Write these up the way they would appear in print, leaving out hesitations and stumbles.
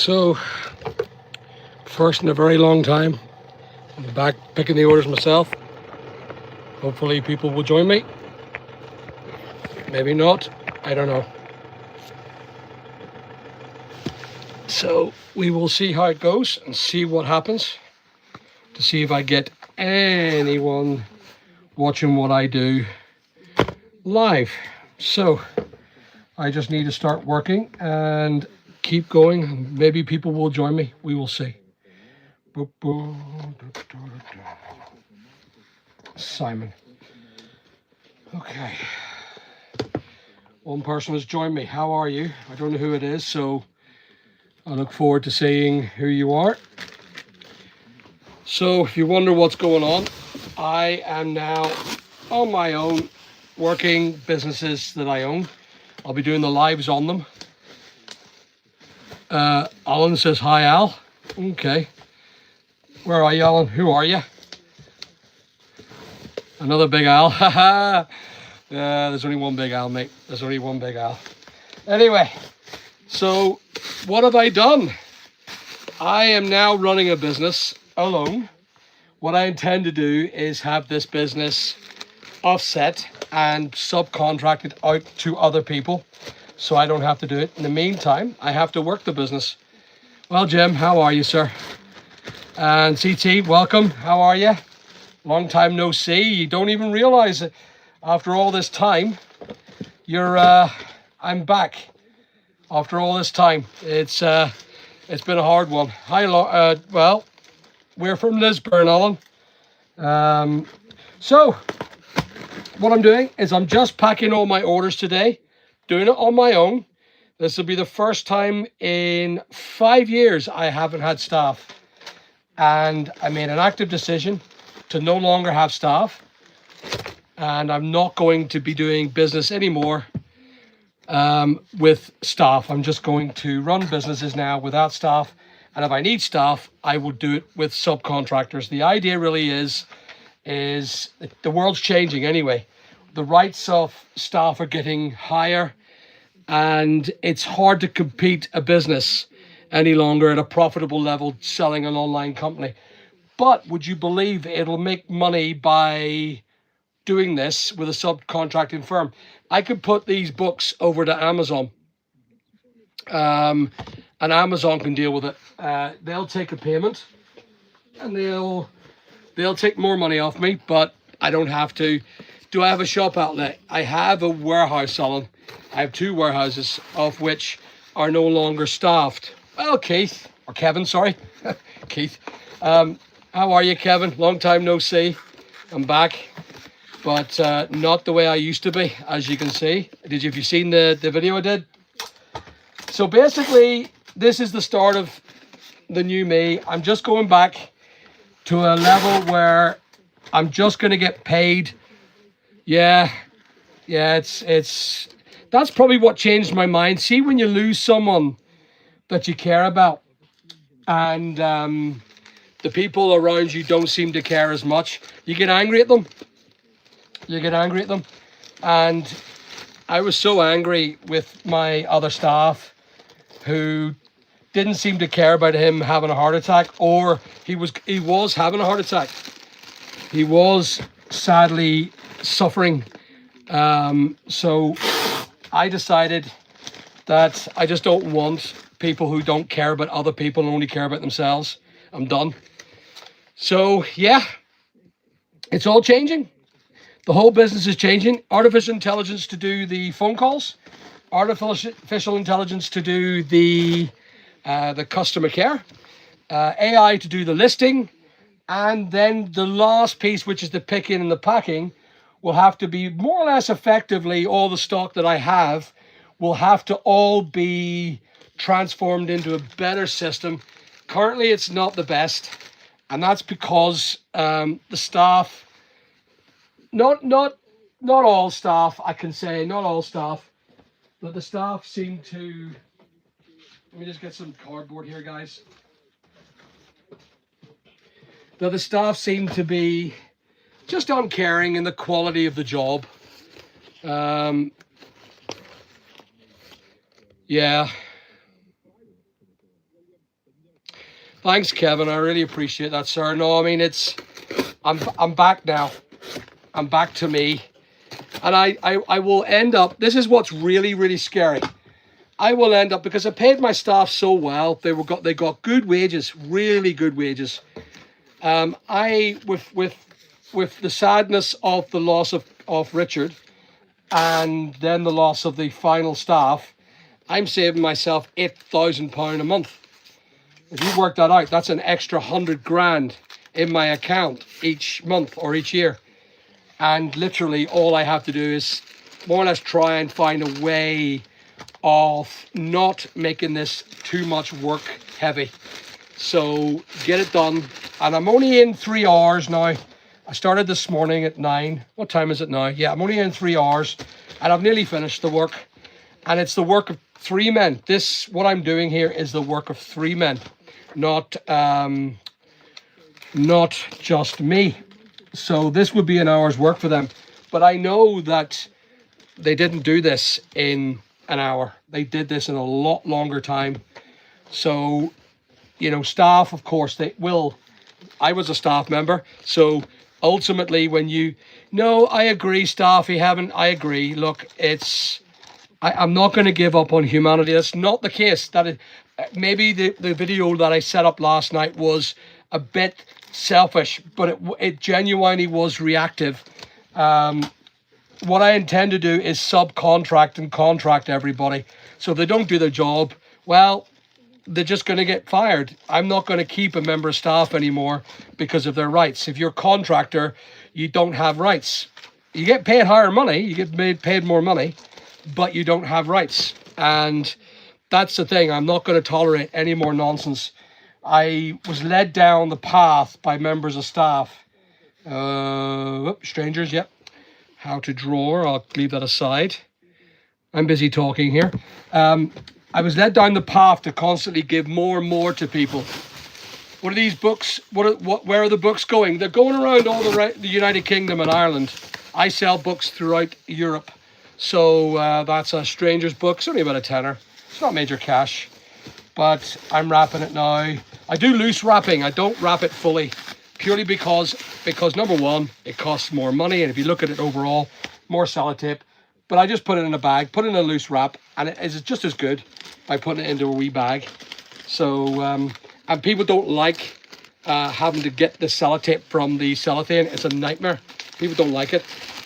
So, first in a very long time, I'm back picking the orders myself. Hopefully people will join me. Maybe not, I don't know. So we will see how it goes and see what happens, to see if I get anyone watching what I do live. So I just need to start working and keep going. Maybe people will join me. We will see. Simon. Okay. One person has joined me. How are you? I don't know who it is, so I look forward to seeing who you are. So if you wonder what's going on, I am now on my own, working businesses that I own. I'll be doing the lives on them. Alan says, hi, Al. Okay. Where are you, Alan? Who are you? Another big Al. Haha. There's only one big Al, mate. There's only one big Al. Anyway, so what have I done? I am now running a business alone. What I intend to do is have this business offset and subcontracted out to other people, so I don't have to do it. In the meantime, I have to work the business. Well, Jim, how are you, sir? And CT, welcome. How are you? Long time no see. You don't even realize it. After all this time, I'm back. After all this time, it's been a hard one. Hi, well, we're from Lisburn, Alan. So what I'm doing is I'm just packing all my orders today, doing it on my own. This will be the first time in 5 years I haven't had staff. And I made an active decision to no longer have staff. And I'm not going to be doing business anymore with staff. I'm just going to run businesses now without staff. And if I need staff, I will do it with subcontractors. The idea really is the world's changing anyway. The rates of staff are getting higher, and it's hard to compete a business any longer at a profitable level selling an online company. But would you believe it'll make money by doing this with a subcontracting firm? I could put these books over to Amazon, and Amazon can deal with it. They'll take a payment, and they'll take more money off me, but I don't have to. Do I have a shop outlet? I have a warehouse, Alan. I have 2 warehouses, of which are no longer staffed. Well, Keith, or Kevin, sorry. Keith. How are you, Kevin? Long time no see. I'm back, but not the way I used to be, as you can see. Have you seen the video I did? So basically, this is the start of the new me. I'm just going back to a level where I'm just going to get paid. Yeah, it's that's probably what changed my mind. See, when you lose someone that you care about, and the people around you don't seem to care as much, you get angry at them. And I was so angry with my other staff who didn't seem to care about him having a heart attack, or he was having a heart attack. He was sadly suffering. So I decided that I just don't want people who don't care about other people and only care about themselves. I'm done. So yeah, it's all changing. The whole business is changing. Artificial intelligence to do the phone calls, artificial intelligence to do the customer care, AI to do the listing, and then the last piece, which is the picking and the packing, will have to be more or less effectively all the stock that I have will have to all be transformed into a better system. Currently, it's not the best, and that's because the staff, not all staff, I can say not all staff, but the staff seem to. Let me just get some cardboard here, guys. That the staff seem to be just uncaring in the quality of the job. Yeah. Thanks, Kevin. I really appreciate that, sir. No, I mean, I'm back now. I'm back to me. And I will end up, this is what's really, really scary. I will end up, because I paid my staff so well, they got good wages, really good wages. With the sadness of the loss of Richard, and then the loss of the final staff, I'm saving myself £8,000 a month. If you work that out, that's an extra 100 grand in my account each month or each year. And literally all I have to do is more or less try and find a way of not making this too much work heavy. So get it done. And I'm only in 3 hours now. I started this morning at 9. What time is it now? Yeah, I'm only in 3 hours and I've nearly finished the work. And it's the work of 3 men. What I'm doing here is the work of 3 men, not just me. So this would be an hour's work for them. But I know that they didn't do this in an hour. They did this in a lot longer time. So, you know, staff, of course, they will. I was a staff member. So ultimately, I agree, staff, I agree. Look, I'm not going to give up on humanity. That's not the case. Maybe the video that I set up last night was a bit selfish, but it genuinely was reactive. What I intend to do is subcontract and contract everybody. So if they don't do their job, well, they're just going to get fired. I'm not going to keep a member of staff anymore because of their rights. If you're a contractor, you don't have rights. You get paid higher money, you get paid more money, but you don't have rights. And that's the thing. I'm not going to tolerate any more nonsense. I was led down the path by members of staff. Strangers, yep. How to draw, I'll leave that aside. I'm busy talking here. I was led down the path to constantly give more and more to people. What are these books? Where are the books going? They're going around all the United Kingdom and Ireland. I sell books throughout Europe. So that's a stranger's book. It's only about a tenner. It's not major cash. But I'm wrapping it now. I do loose wrapping. I don't wrap it fully. Purely because number one, it costs more money. And if you look at it overall, more sellotape. But I just put it in a bag, put it in a loose wrap, and it is just as good by putting it into a wee bag. So, and people don't like having to get the sellotape from the cellophane. It's a nightmare. People don't like it.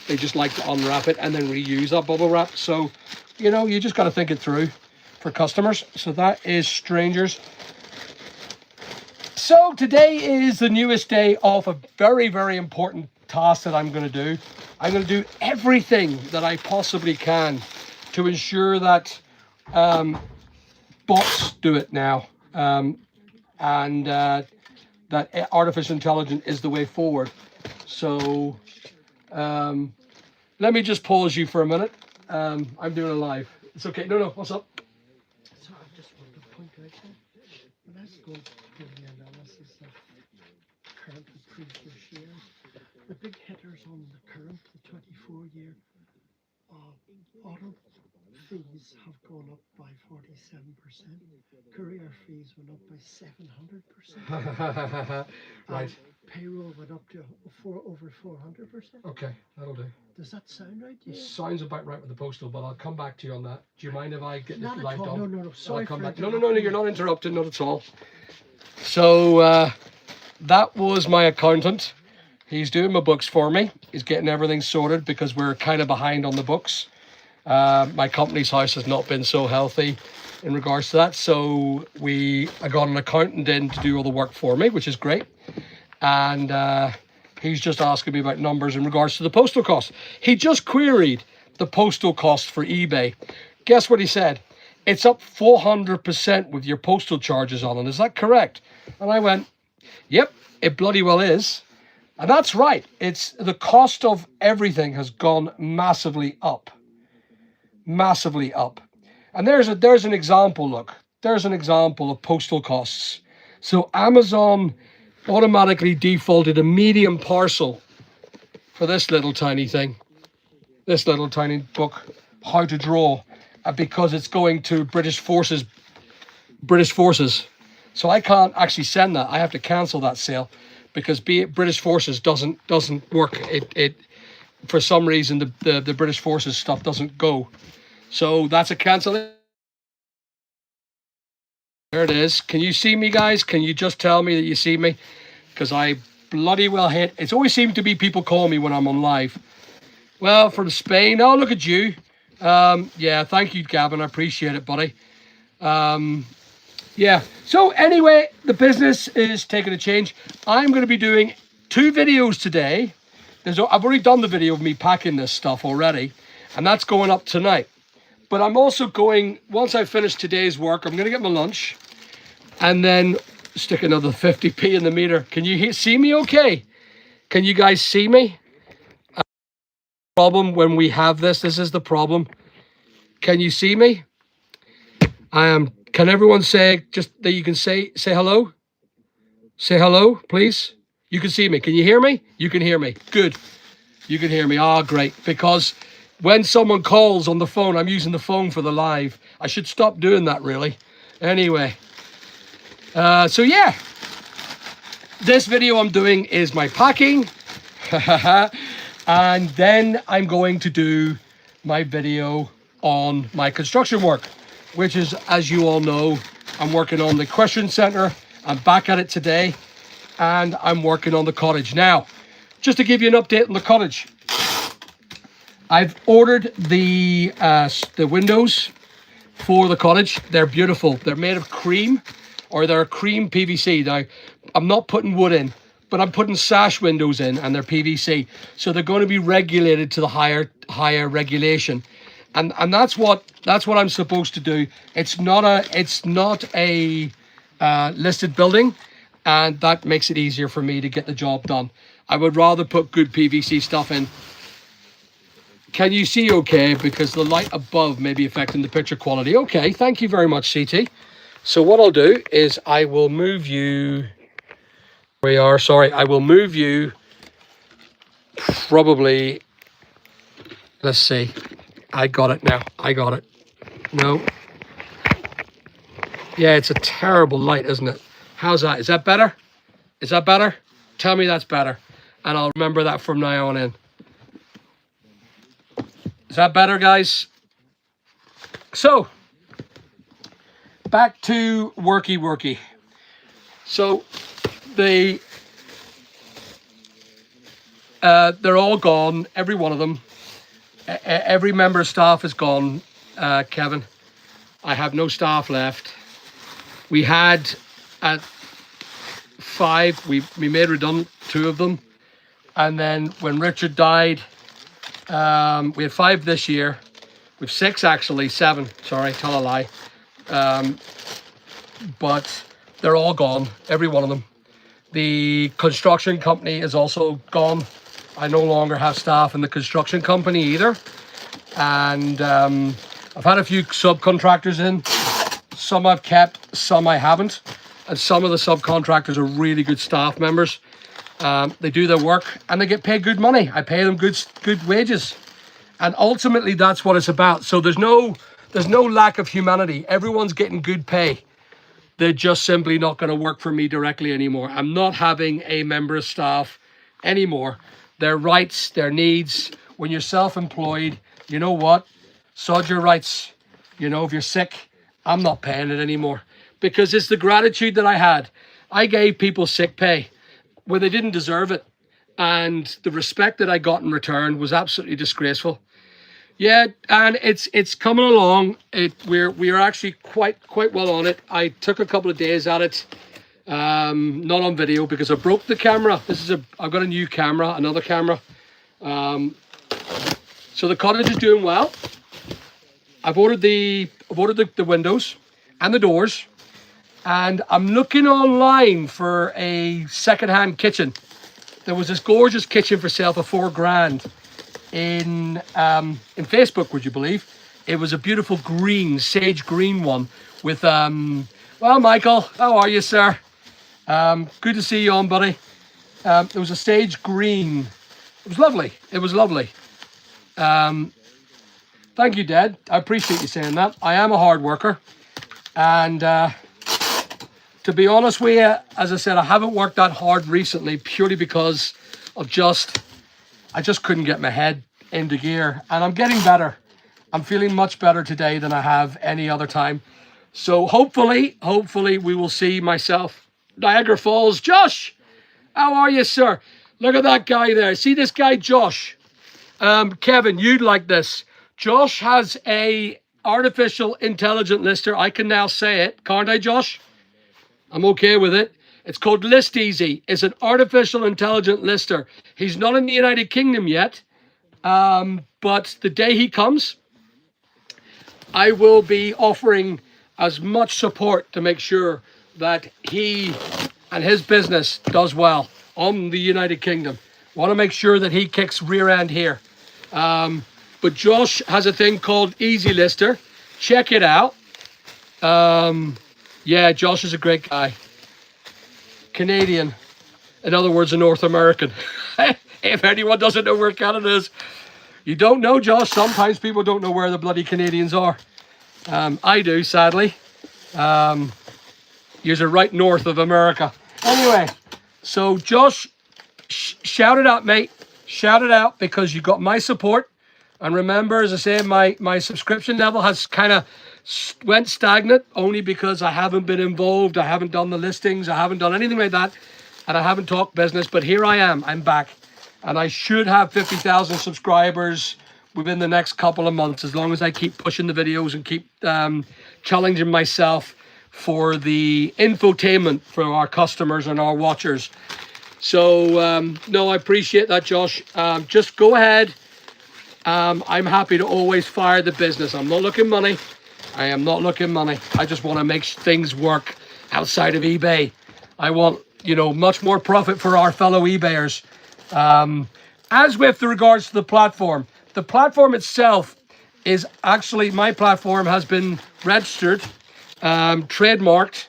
They just like to unwrap it and then reuse that bubble wrap. So, you know, you just got to think it through for customers. So that is strangers. So today is the newest day of a very, very important task that I'm going to do. I'm going to do everything that I possibly can to ensure that bots do it now, and that artificial intelligence is the way forward. So let me just pause you for a minute. I'm doing a live. It's okay. No, what's up? So I just want to point out that when I go through the analysis of current and previous years, the big hitters on the current, the 24-year auto fees have gone up by 47%. Courier fees went up by 700%. Right. Payroll went up to over 400%. Okay, that'll do. Does that sound right to you? Sounds about right with the postal, but I'll come back to you on that. Do you mind if I get this Not live at all. done? No. Sorry. I'll come back. No, interrupting. you're not interrupted, not at all. So that was my accountant. He's doing my books for me. He's getting everything sorted because we're kind of behind on the books. My company's house has not been so healthy in regards to that. So I got an accountant in to do all the work for me, which is great. And he's just asking me about numbers in regards to the postal cost. He just queried the postal cost for eBay. Guess what he said? It's up 400% with your postal charges on it. Is that correct? And I went, yep, it bloody well is. And that's right. It's the cost of everything has gone massively up. Massively up. And there's an example, look. There's an example of postal costs. So Amazon automatically defaulted a medium parcel for this little tiny thing. This little tiny book, How to Draw, because it's going to British forces. So I can't actually send that. I have to cancel that sale because British Forces doesn't work. It for some reason the British Forces stuff doesn't go. So that's a cancellation. There it is. Can you see me, guys? Can you just tell me that you see me? Because I bloody well hate. It's always seemed to be people call me when I'm on live. Well, from Spain. Oh, look at you. Yeah, thank you, Gavin. I appreciate it, buddy. Yeah. So anyway, the business is taking a change. I'm going to be doing 2 videos today. I've already done the video of me packing this stuff already, and that's going up tonight. But I'm also going, once I finish today's work, I'm going to get my lunch and then stick another 50p in the meter. Can you see me okay? Can you guys see me? Problem when we have this is the problem. Can you see me? Can everyone say, just that you can say hello? Say hello, please. You can see me. Can you hear me? You can hear me. Good. You can hear me. Ah, great. Because when someone calls on the phone, I'm using the phone for the live. I should stop doing that, really. Anyway. So, yeah. This video I'm doing is my packing. And then I'm going to do my video on my construction work, which is, as you all know, I'm working on the Equestrian Centre. I'm back at it today. And I'm working on the Cottage. Now, just to give you an update on the Cottage. I've ordered the windows for the Cottage. They're beautiful. They're made of cream, or they're cream PVC. Now, I'm not putting wood in, but I'm putting sash windows in, and they're PVC. So they're going to be regulated to the higher regulation, and that's what I'm supposed to do. It's not a listed building, and that makes it easier for me to get the job done. I would rather put good PVC stuff in. Can you see okay? Because the light above may be affecting the picture quality. Okay, thank you very much, CT. So what I'll do is I will move you. I will move you probably. Let's see. I got it now. I got it. No. Yeah, it's a terrible light, isn't it? How's that? Is that better? Is that better? Tell me that's better. And I'll remember that from now on in. Is that better, guys? So, back to worky. So, they're all gone, every one of them. Every member of staff is gone, Kevin. I have no staff left. We had at 5, we made redundant 2 of them. And then when Richard died, we had 5 this year. We have 6 actually, 7. Sorry, tell a lie. But they're all gone, every one of them. The construction company is also gone. I no longer have staff in the construction company either. And I've had a few subcontractors in. Some I've kept, some I haven't. And some of the subcontractors are really good staff members. They do their work and they get paid good money. I pay them good wages. And ultimately that's what it's about. So there's no lack of humanity. Everyone's getting good pay. They're just simply not going to work for me directly anymore. I'm not having a member of staff anymore. Their rights, their needs. When you're self-employed, you know what? Sod your rights. You know, if you're sick, I'm not paying it anymore. Because it's the gratitude that I had. I gave people sick pay where they didn't deserve it. And the respect that I got in return was absolutely disgraceful. Yeah, and it's coming along. We're actually quite well on it. I took a couple of days at it, not on video because I broke the camera. I've got a new camera, another camera. So the Cottage is doing well. I've ordered the windows and the doors, and I'm looking online for a second-hand kitchen. There was this gorgeous kitchen for sale for $4,000 in Facebook, would you believe? It was a beautiful green, sage green one with well, Michael, how are you, sir? Good to see you on, buddy. It was a sage green. It was lovely. It was lovely. Thank you, Dad. I appreciate you saying that. I am a hard worker, and to be honest with you, as I said, I haven't worked that hard recently purely because of I just couldn't get my head into gear, and I'm getting better. I'm feeling much better today than I have any other time. So hopefully we will see myself. Niagara Falls. Josh, how are you, sir? Look at that guy there. See this guy, Josh? Kevin, you'd like this. Josh has a artificial intelligent lister. I can now say it, can't I, Josh? I'm okay with it. It's called List Easy. It's an artificial intelligent lister. He's not in the United Kingdom yet, but the day he comes, I will be offering as much support to make sure that he and his business does well on the United Kingdom. Want to make sure that he kicks rear end here. But Josh has a thing called Easy Lister. Check it out. Yeah, Josh is a great guy. Canadian. In other words, a North American. If anyone doesn't know where Canada is, you don't know, Josh. Sometimes people don't know where the bloody Canadians are. I do, sadly. You're right north of America. Anyway, so Josh, shout it out, mate. Shout it out, because you got my support. And remember, as I say, my subscription level has kind of went stagnant only because I haven't been involved. I haven't done the listings. I haven't done anything like that. And I haven't talked business. But here I am. I'm back. And I should have 50,000 subscribers within the next couple of months, as long as I keep pushing the videos and keep challenging myself for the infotainment for our customers and our watchers. So, no, I appreciate that, Josh. Just go ahead. I'm happy to always fire the business. I'm not looking money. I am not looking money. I just want to make things work outside of eBay. I want, much more profit for our fellow eBayers. As with regards to the platform itself is actually, my platform has been registered, trademarked,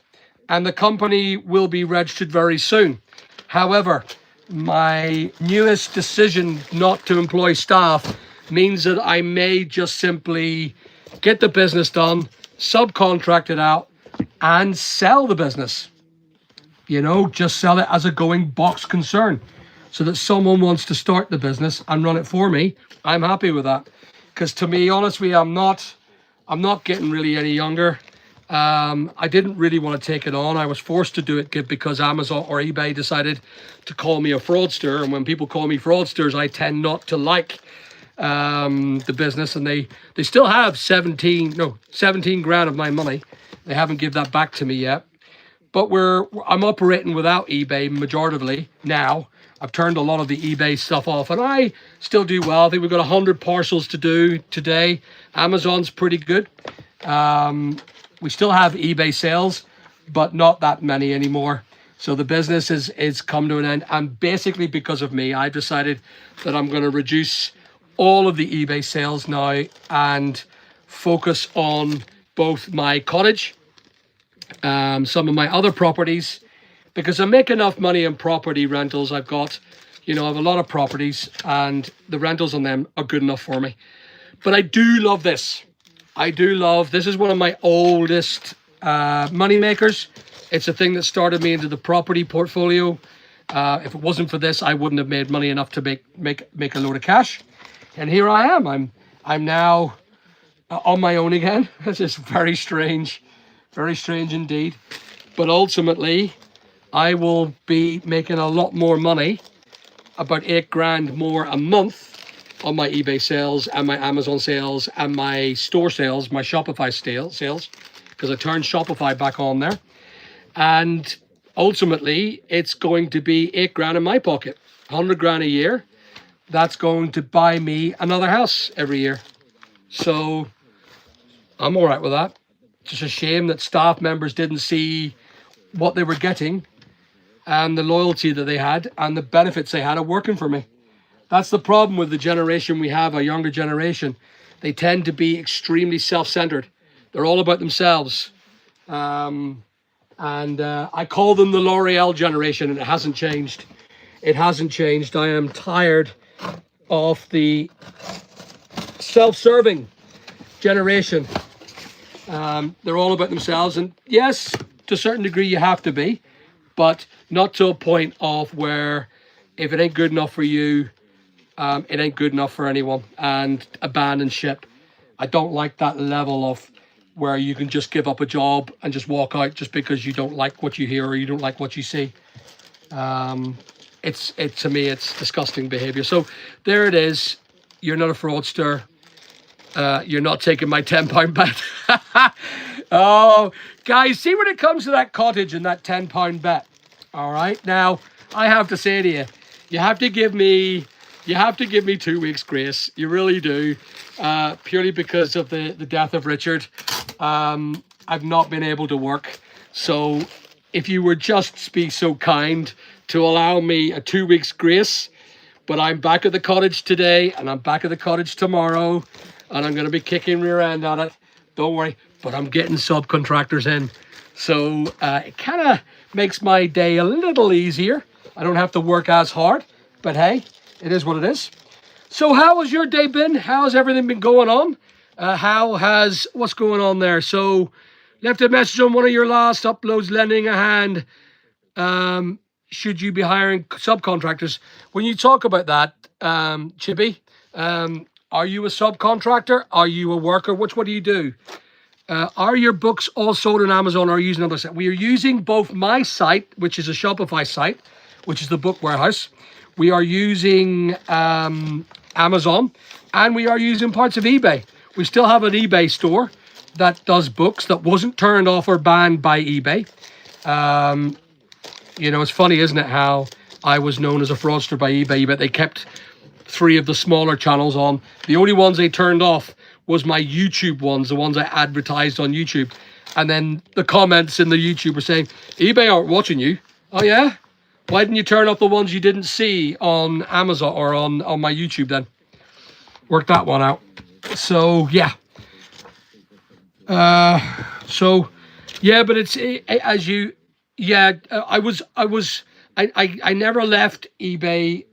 and the company will be registered very soon. However, my newest decision not to employ staff means that I may just simply get the business done, subcontract it out, and sell the business. Just sell it as a going box concern, so that someone wants to start the business and run it for me. I'm happy with that, because to be honest with you, I'm not getting really any younger. I didn't really want to take it on. I was forced to do it because Amazon or eBay decided to call me a fraudster. And when people call me fraudsters, I tend not to like the business. And they still have 17 grand of my money. They haven't given that back to me yet. But I'm operating without eBay majoritively now. I've turned a lot of the eBay stuff off, and I still do well. I think we've got 100 parcels to do today. Amazon's pretty good. We still have eBay sales, but not that many anymore. So the business is come to an end. And basically because of me, I decided that I'm going to reduce all of the eBay sales now and focus on both my cottage, some of my other properties, because I make enough money in property rentals. I have a lot of properties, and the rentals on them are good enough for me. But I do love this. This is one of my oldest money makers. It's a thing that started me into the property portfolio. If it wasn't for this, I wouldn't have made money enough to make a load of cash. And here I am. I'm now on my own again. It's just very strange indeed. But ultimately, I will be making a lot more money, about 8 grand more a month, on my eBay sales and my Amazon sales and my store sales, my Shopify sales, because I turned Shopify back on there. And ultimately, it's going to be 8 grand in my pocket, 100 grand a year. That's going to buy me another house every year. So I'm all right with that. Just a shame that staff members didn't see what they were getting and the loyalty that they had and the benefits they had of working for me. That's the problem with the generation we have, a younger generation. They tend to be extremely self-centered. They're all about themselves. And I call them the L'Oreal generation, and it hasn't changed. It hasn't changed. I am tired of the self-serving generation. They're all about themselves. And yes, to a certain degree you have to be, but not to a point of where if it ain't good enough for you, it ain't good enough for anyone, and abandon ship. I don't like that level of where you can just give up a job and just walk out just because you don't like what you hear or you don't like what you see. To me, it's disgusting behavior. So there it is. You're not a fraudster. You're not taking my £10 bet. Oh, guys, see when it comes to that cottage and that £10 bet. All right. Now, I have to say to you, you have to give me 2 weeks grace. You really do. Purely because of the death of Richard. I've not been able to work. So if you would just be so kind to allow me a 2 weeks grace, but I'm back at the cottage today and I'm back at the cottage tomorrow and I'm going to be kicking rear end at it. Don't worry, but I'm getting subcontractors in. So it kind of makes my day a little easier. I don't have to work as hard, but hey, it is what it is. So how has your day been? How has everything been going on? What's going on there? So left a message on one of your last uploads, lending a hand. Should you be hiring subcontractors? When you talk about that, Chippy, are you a subcontractor? Are you a worker? What do you do? Are your books all sold on Amazon or are you using another site? We are using both my site, which is a Shopify site, which is the book warehouse. We are using Amazon, and we are using parts of eBay. We still have an eBay store that does books that wasn't turned off or banned by eBay. It's funny, isn't it, how I was known as a fraudster by eBay, but they kept 3 of the smaller channels on. The only ones they turned off was my YouTube ones, the ones I advertised on YouTube. And then the comments in the YouTube were saying, eBay aren't watching you. Oh, yeah? Why didn't you turn off the ones you didn't see on Amazon or on my YouTube then? Work that one out. So, yeah. But it's as you... Yeah, I never left eBay,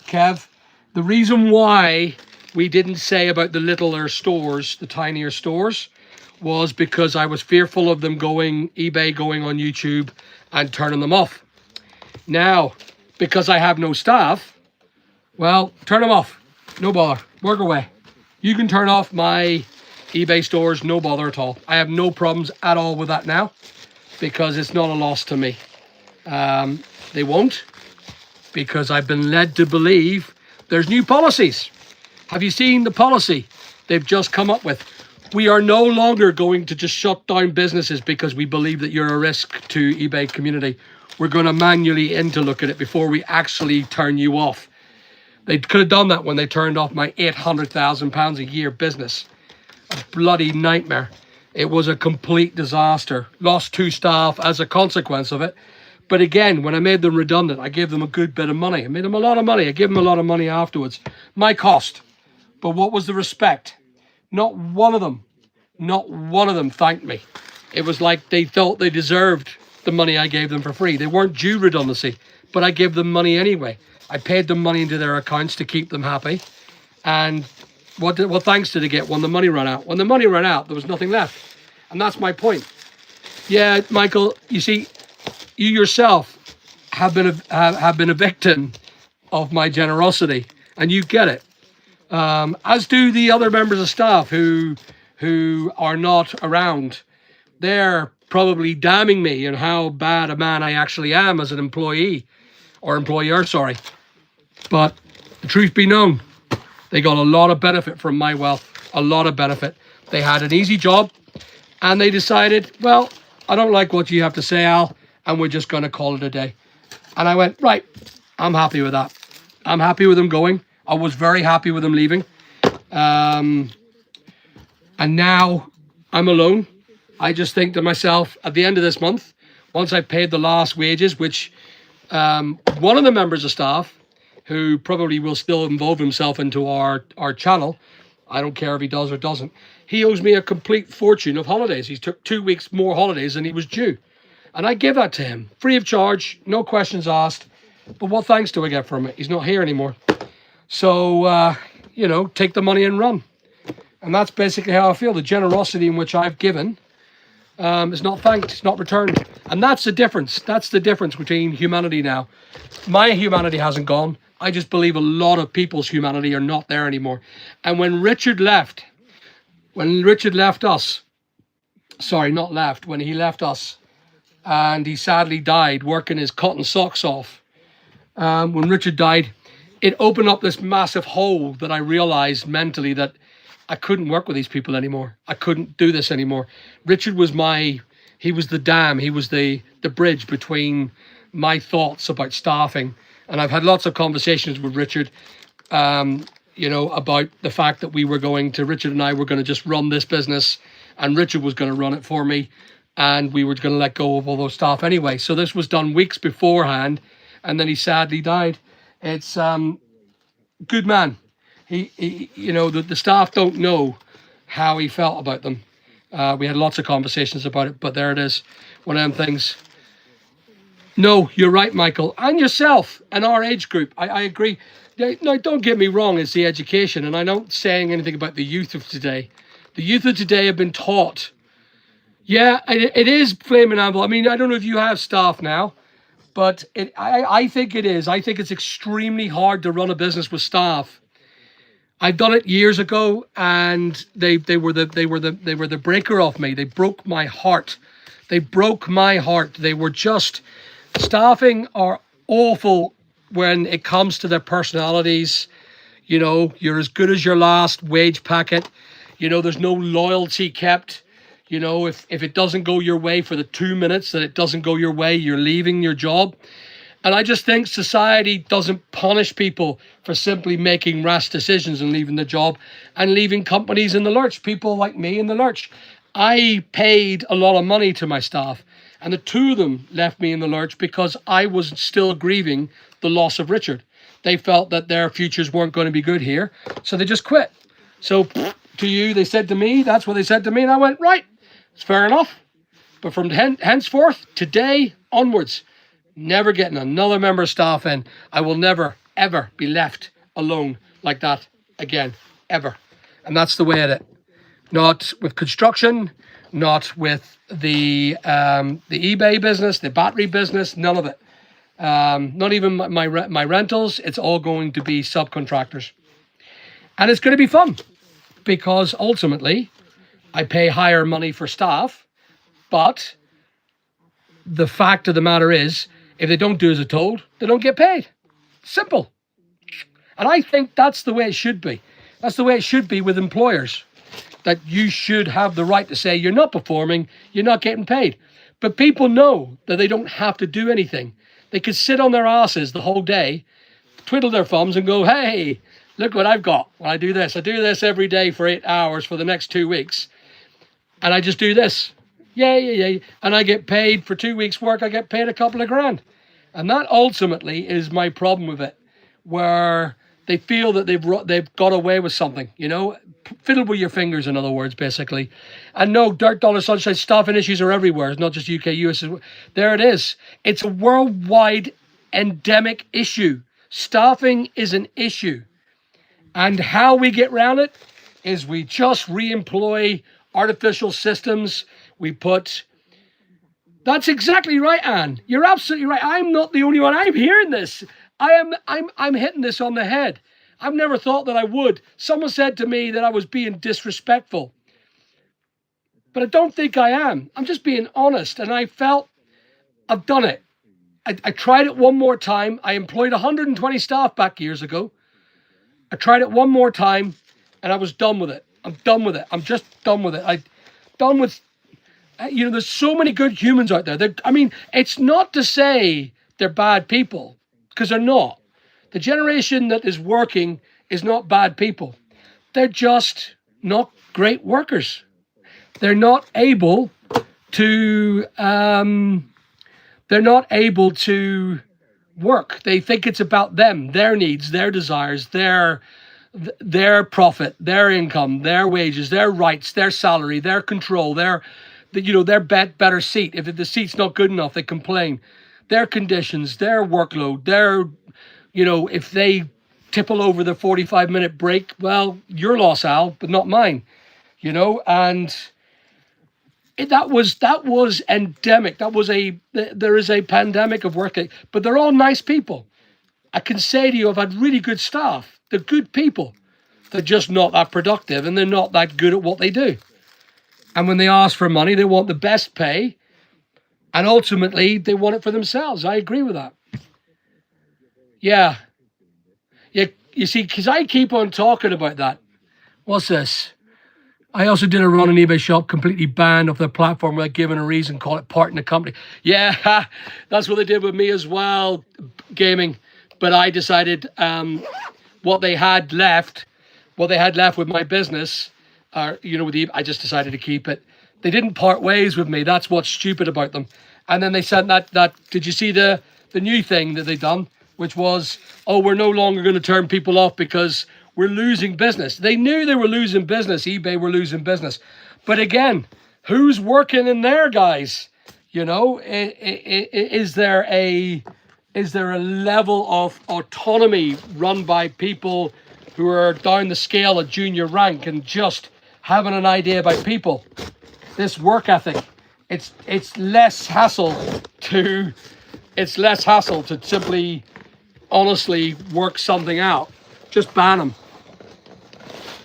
Kev. The reason why we didn't say about the littler stores, the tinier stores, was because I was fearful of them eBay going on YouTube and turning them off. Now, because I have no staff, well, turn them off. No bother. Work away. You can turn off my eBay stores, no bother at all. I have no problems at all with that now because it's not a loss to me. They won't, because I've been led to believe there's new policies. Have you seen the policy they've just come up with? We are no longer going to just shut down businesses because we believe that you're a risk to eBay community. We're going to manually look at it before we actually turn you off. They could have done that when they turned off my £800,000 a year business. A bloody nightmare. It was a complete disaster. Lost 2 staff as a consequence of it. But again, when I made them redundant, I gave them a good bit of money. I made them a lot of money. I gave them a lot of money afterwards. My cost. But what was the respect? Not one of them thanked me. It was like they thought they deserved the money I gave them for free. They weren't due redundancy, but I gave them money anyway. I paid them money into their accounts to keep them happy. And what thanks did they get when the money ran out? When the money ran out, there was nothing left. And that's my point. Yeah, Michael, you see, you yourself have been a victim of my generosity, and you get it. As do the other members of staff who are not around. They're probably damning me and how bad a man I actually am as an employer. But the truth be known, they got a lot of benefit from my wealth, a lot of benefit. They had an easy job and they decided, well, I don't like what you have to say, Al, and we're just going to call it a day. And I went, right, I'm happy with that. I'm happy with them going. I was very happy with them leaving. And now I'm alone. I just think to myself, at the end of this month, once I've paid the last wages, which one of the members of staff, who probably will still involve himself into our channel, I don't care if he does or doesn't, he owes me a complete fortune of holidays. He took 2 weeks more holidays than he was due. And I give that to him, free of charge, no questions asked. But what thanks do I get from it? He's not here anymore. So, take the money and run. And that's basically how I feel. The generosity in which I've given It's not thanked, it's not returned. And that's the difference. That's the difference between humanity now. My humanity hasn't gone. I just believe a lot of people's humanity are not there anymore. And when Richard left us, sorry, not left, when he left us and he sadly died working his cotton socks off, when Richard died, it opened up this massive hole that I realized mentally that I couldn't work with these people anymore. I couldn't do this anymore. Richard was he was the dam. He was the bridge between my thoughts about staffing. And I've had lots of conversations with Richard, about the fact that Richard and I were going to just run this business and Richard was going to run it for me. And we were going to let go of all those staff anyway. So this was done weeks beforehand. And then he sadly died. It's good man. He the staff don't know how he felt about them. We had lots of conversations about it, but there it is. One of them things. No, you're right, Michael. And yourself and our age group. I agree. Now, don't get me wrong, it's the education. And I'm not saying anything about the youth of today. The youth of today have been taught. Yeah, it is flaming amble. I mean, I don't know if you have staff now, but I think it is. I think it's extremely hard to run a business with staff. I've done it years ago, and they were the breaker of me. They broke my heart. They broke my heart. They were just staffing are awful when it comes to their personalities. You're as good as your last wage packet. There's no loyalty kept. If it doesn't go your way for the 2 minutes that it doesn't go your way, you're leaving your job. And I just think society doesn't punish people for simply making rash decisions and leaving the job and leaving companies in the lurch, people like me in the lurch. I paid a lot of money to my staff, and the two of them left me in the lurch because I was still grieving the loss of Richard. They felt that their futures weren't going to be good here, so they just quit. So to you, they said to me, that's what they said to me, and I went, right, it's fair enough. But from henceforth, today onwards, never getting another member of staff in. I will never, ever be left alone like that again, ever. And that's the way of it. Not with construction, not with the eBay business, the battery business, none of it. Not even my rentals. It's all going to be subcontractors. And it's going to be fun because ultimately I pay higher money for staff. But the fact of the matter is, if they don't do as they're told, they don't get paid. Simple. And I think that's the way it should be. That's the way it should be with employers. That you should have the right to say, you're not performing, you're not getting paid. But people know that they don't have to do anything. They could sit on their asses the whole day, twiddle their thumbs and go, hey, look what I've got when I do this. I do this every day for 8 hours for the next 2 weeks. And I just do this. Yeah. And I get paid for 2 weeks' work. I get paid a couple of grand. And that ultimately is my problem with it, where they feel that they've got away with something, fiddle with your fingers, in other words, basically. And no, dirt, dollar, sunshine, staffing issues are everywhere. It's not just UK, US. There it is. It's a worldwide endemic issue. Staffing is an issue. And how we get around it is we just re-employ artificial systems. That's exactly right, Anne. You're absolutely right. I'm not the only one. I'm hearing this. I'm hitting this on the head. I've never thought that I would. Someone said to me that I was being disrespectful. But I don't think I am. I'm just being honest. And I felt I've done it. I tried it one more time. I employed 120 staff back years ago. I tried it one more time and I was done with it. I'm done with it. I'm just done with it. I'm done with, there's so many good humans out there. It's not to say they're bad people, because they're not. The generation that is working is not bad people. They're just not great workers. They're not able to work. They think it's about them, their needs, their desires, their profit, their income, their wages, their rights, their salary, their control, their better seat. If the seat's not good enough, they complain. Their conditions, their workload, if they tipple over the 45-minute break, well, your loss, Al, but not mine, and that was endemic. There is a pandemic of work, but they're all nice people. I can say to you, I've had really good staff. They're good people. They're just not that productive, and they're not that good at what they do. And when they ask for money, they want the best pay, and ultimately they want it for themselves. I agree with that. Yeah. You see, because I keep on talking about that. What's this? I also did a run on eBay shop, completely banned off their platform without giving a reason, call it part in the company. Yeah, that's what they did with me as well, gaming. But I decided what they had left with my business, I just decided to keep it. They didn't part ways with me. That's what's stupid about them. And then they sent that did you see the new thing that they done? Which was, we're no longer going to turn people off because we're losing business. They knew they were losing business. eBay were losing business. But again, who's working in there, guys? Is there a level of autonomy run by people who are down the scale at junior rank and just having an idea about people? This work ethic, it's less hassle to simply honestly work something out. Just ban them.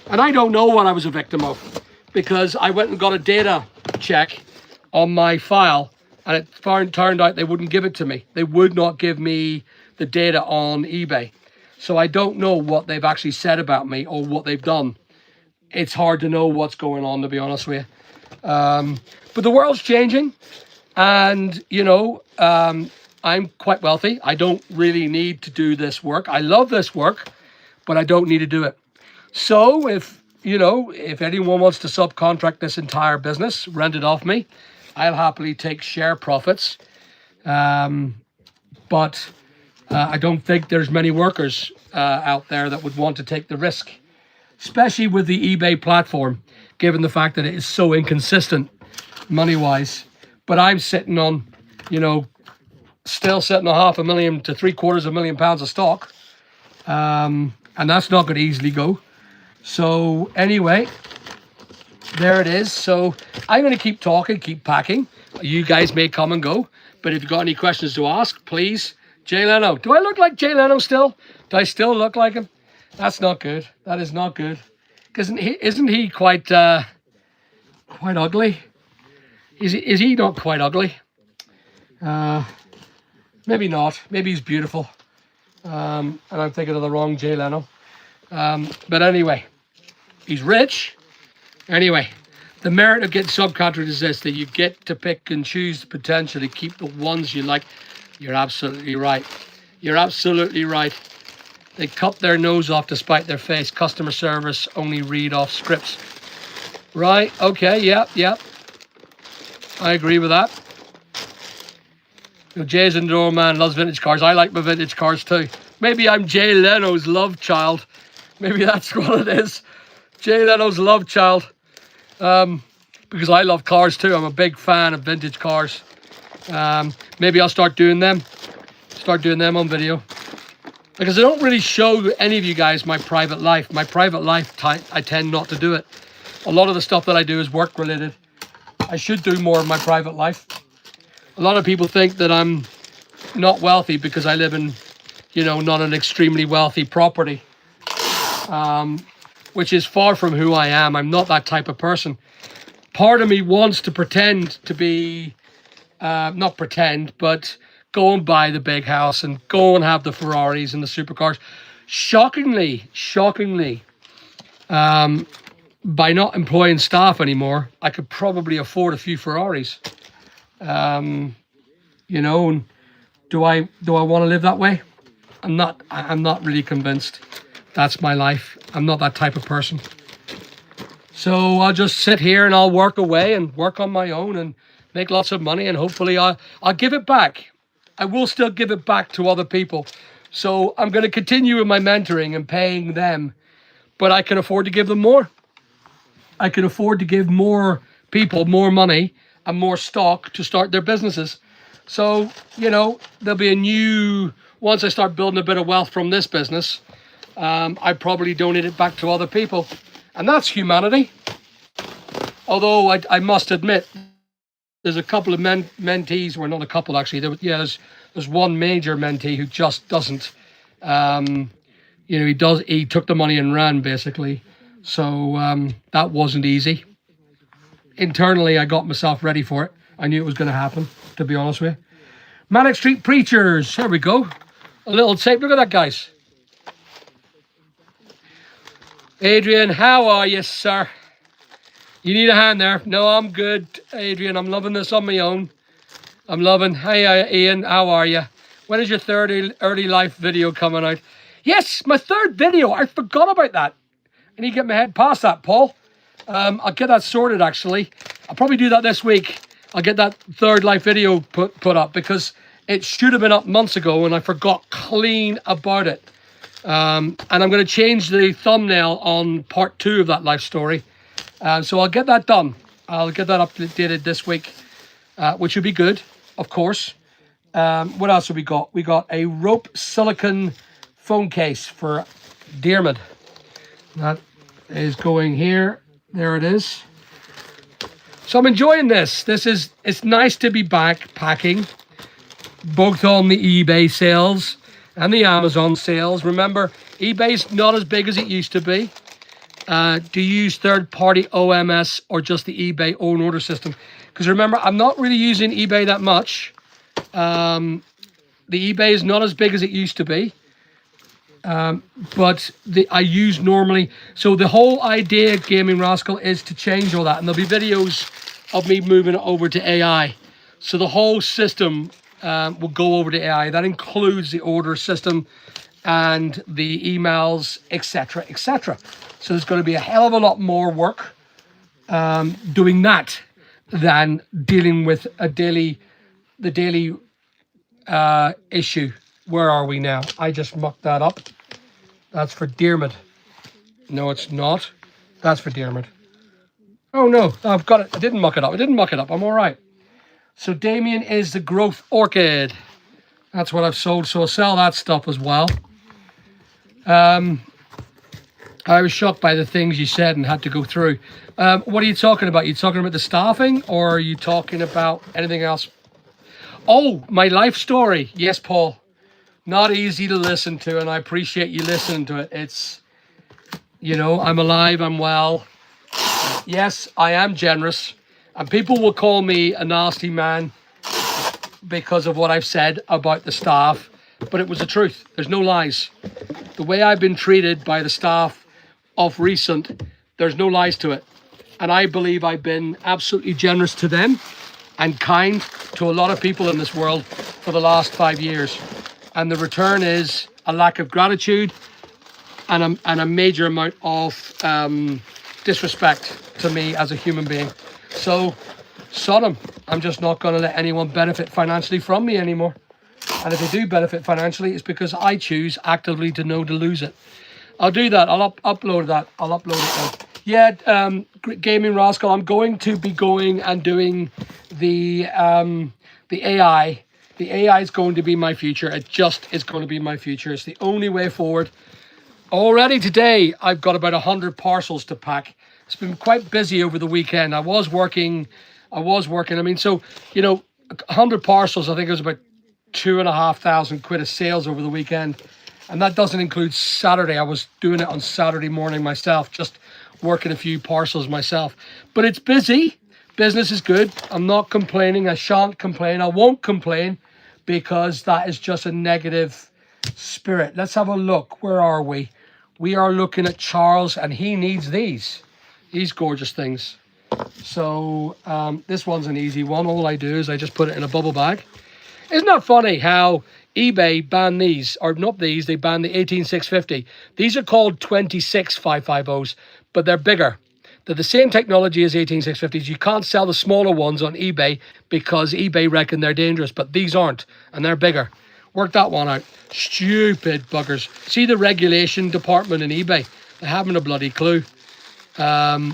And I don't know what I was a victim of, because I went and got a data check on my file, and it turned out they wouldn't give it to me. They would not give me the data on eBay. So I don't know what they've actually said about me or what they've done. It's hard to know what's going on, to be honest with you. But the world's changing, and I'm quite wealthy. I don't really need to do this work. I love this work, but I don't need to do it. So if anyone wants to subcontract this entire business, rent it off me, I'll happily take share profits. But I don't think there's many workers out there that would want to take the risk, especially with the eBay platform, given the fact that it is so inconsistent money-wise. But I'm sitting on, still sitting on $500,000 to £750,000 of stock. And that's not going to easily go. So anyway, there it is. So I'm going to keep talking, keep packing. You guys may come and go, but if you've got any questions to ask, please. Jay Leno. Do I look like Jay Leno still? Do I still look like him? That's not good. That is not good. Isn't he quite ugly? Is he not quite ugly? Maybe not. Maybe he's beautiful. And I'm thinking of the wrong Jay Leno. But anyway, he's rich. Anyway, the merit of getting subcontractors is this, that you get to pick and choose the potential to keep the ones you like. You're absolutely right. You're absolutely right. They cut their nose off to spite their face. Customer service only read off scripts. Right, okay, yep. I agree with that. Jay's an indoor man, loves vintage cars. I like my vintage cars too. Maybe I'm Jay Leno's love child. Maybe that's what it is. Jay Leno's love child. Because I love cars too. I'm a big fan of vintage cars. Maybe I'll start doing them on video. Because I don't really show any of you guys my private life. My private life, I tend not to do it. A lot of the stuff that I do is work related. I should do more of my private life. A lot of people think that I'm not wealthy because I live in, not an extremely wealthy property. Which is far from who I am. I'm not that type of person. Part of me wants to pretend to be, not pretend, but go and buy the big house and go and have the Ferraris and the supercars. Shockingly, by not employing staff anymore, I could probably afford a few Ferraris. And do I want to live that way? I'm not really convinced. That's my life. I'm not that type of person. So I'll just sit here and I'll work away and work on my own and make lots of money, and hopefully I'll give it back. I will still give it back to other people. So I'm going to continue with my mentoring and paying them, but I can afford to give them more. I can afford to give more people more money and more stock to start their businesses. So, there'll be once I start building a bit of wealth from this business, I probably donate it back to other people. And that's humanity. Although I must admit, there's a couple of mentees, or not a couple actually. There's one major mentee who just doesn't. He took the money and ran basically. So that wasn't easy. Internally, I got myself ready for it. I knew it was going to happen, to be honest with you. Manic Street Preachers. There we go. A little tape. Look at that, guys. Adrian, how are you, sir? You need a hand there? No, I'm good, Adrian. I'm loving this on my own. I'm loving. Hey, Ian, how are you? When is your third early life video coming out? Yes, my third video. I forgot about that. I need to get my head past that, Paul. I'll get that sorted, actually. I'll probably do that this week. I'll get that third life video put up because it should have been up months ago and I forgot clean about it. And I'm going to change the thumbnail on part 2 of that life story. So I'll get that done. I'll get that updated this week, which would be good, of course. What else have we got? We got a rope silicone phone case for Diarmid. That is going here. There it is. So I'm enjoying this. It's nice to be back packing, both on the eBay sales and the Amazon sales. Remember, eBay's not as big as it used to be. Do you use third-party OMS or just the eBay own order system? Because remember, I'm not really using eBay that much. The eBay is not as big as it used to be. But I use normally. So the whole idea, Gaming Rascal, is to change all that. And there'll be videos of me moving it over to AI. So the whole system will go over to AI. That includes the order system and the emails, etc., etc. So there's going to be a hell of a lot more work doing that than dealing with the daily issue. Where are we now? I just mucked that up. That's for Diarmid. No, it's not. That's for Diarmid. Oh no, I've got it. I didn't muck it up. I'm all right. So Damien is the growth orchid. That's what I've sold. So I'll sell that stuff as well. I was shocked by the things you said and had to go through. What are you talking about? Are you talking about the staffing or are you talking about anything else? Oh, my life story. Yes, Paul. Not easy to listen to, and I appreciate you listening to it. It's, I'm alive, I'm well. Yes, I am generous. And people will call me a nasty man because of what I've said about the staff. But it was the truth. There's no lies. The way I've been treated by the staff of recent, there's no lies to it. And I believe I've been absolutely generous to them and kind to a lot of people in this world for the last 5 years. And the return is a lack of gratitude and a major amount of disrespect to me as a human being. So, Sodom, I'm just not going to let anyone benefit financially from me anymore. And if they do benefit financially, it's because I choose actively to know to lose it. I'll do that. I'll upload that. I'll upload it now. Yeah, Gaming Rascal, I'm going to be going and doing the AI. The AI is going to be my future. It just is going to be my future. It's the only way forward. Already today, I've got about 100 parcels to pack. It's been quite busy over the weekend. I was working. I mean, so, 100 parcels, I think it was about 2,500 quid of sales over the weekend. And that doesn't include Saturday. I was doing it on Saturday morning myself, just working a few parcels myself. But it's busy. Business is good. I'm not complaining. I shan't complain. I won't complain because that is just a negative spirit. Let's have a look. Where are we? We are looking at Charles and he needs these gorgeous things. So this one's an easy one. All I do is I just put it in a bubble bag. Isn't that funny how eBay banned these, or not these, they banned the 18650. These are called 26550s, but they're bigger. They're the same technology as 18650s. You can't sell the smaller ones on eBay because eBay reckon they're dangerous, but these aren't, and they're bigger. Work that one out. Stupid buggers. See the regulation department in eBay? They haven't a bloody clue. Yeah,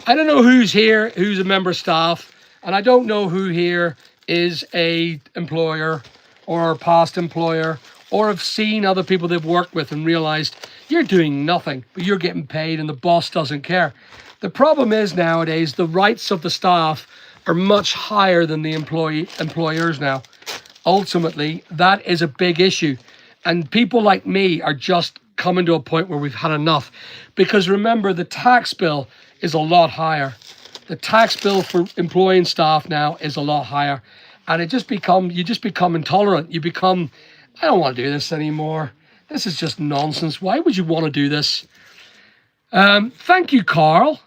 I don't know who's here, who's a member of staff, and I don't know who here is a employer or a past employer or have seen other people they've worked with and realized you're doing nothing, but you're getting paid and the boss doesn't care. The problem is nowadays the rights of the staff are much higher than the employers now. Ultimately, that is a big issue. And people like me are just coming to a point where we've had enough. Because remember, the tax bill is a lot higher. The tax bill for employing staff now is a lot higher. And you just become intolerant. You become, I don't want to do this anymore. This is just nonsense. Why would you want to do this? Thank you, Carl.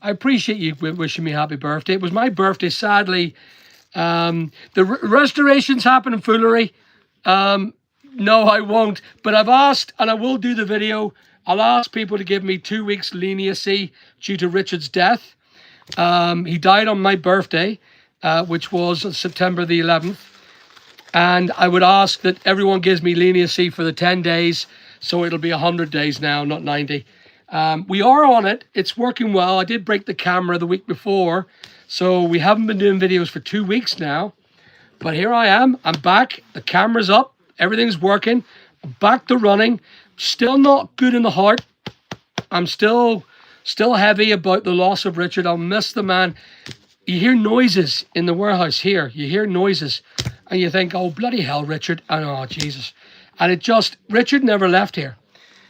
I appreciate you wishing me happy birthday. It was my birthday, sadly. The restorations happen in Foolery. No, I won't. But I've asked, and I will do the video. I'll ask people to give me 2 weeks leniency due to Richard's death. He died on my birthday, which was September the 11th. And I would ask that everyone gives me leniency for the 10 days. So it'll be 100 days now, not 90. We are on it. It's working well. I did break the camera the week before. So we haven't been doing videos for 2 weeks now. But here I am. I'm back. The camera's up. Everything's working. I'm back to running. Still not good in the heart. I'm still heavy about the loss of Richard. I'll miss the man. You hear noises in the warehouse here. You hear noises. And you think, oh, bloody hell, Richard. And oh, Jesus. And Richard never left here.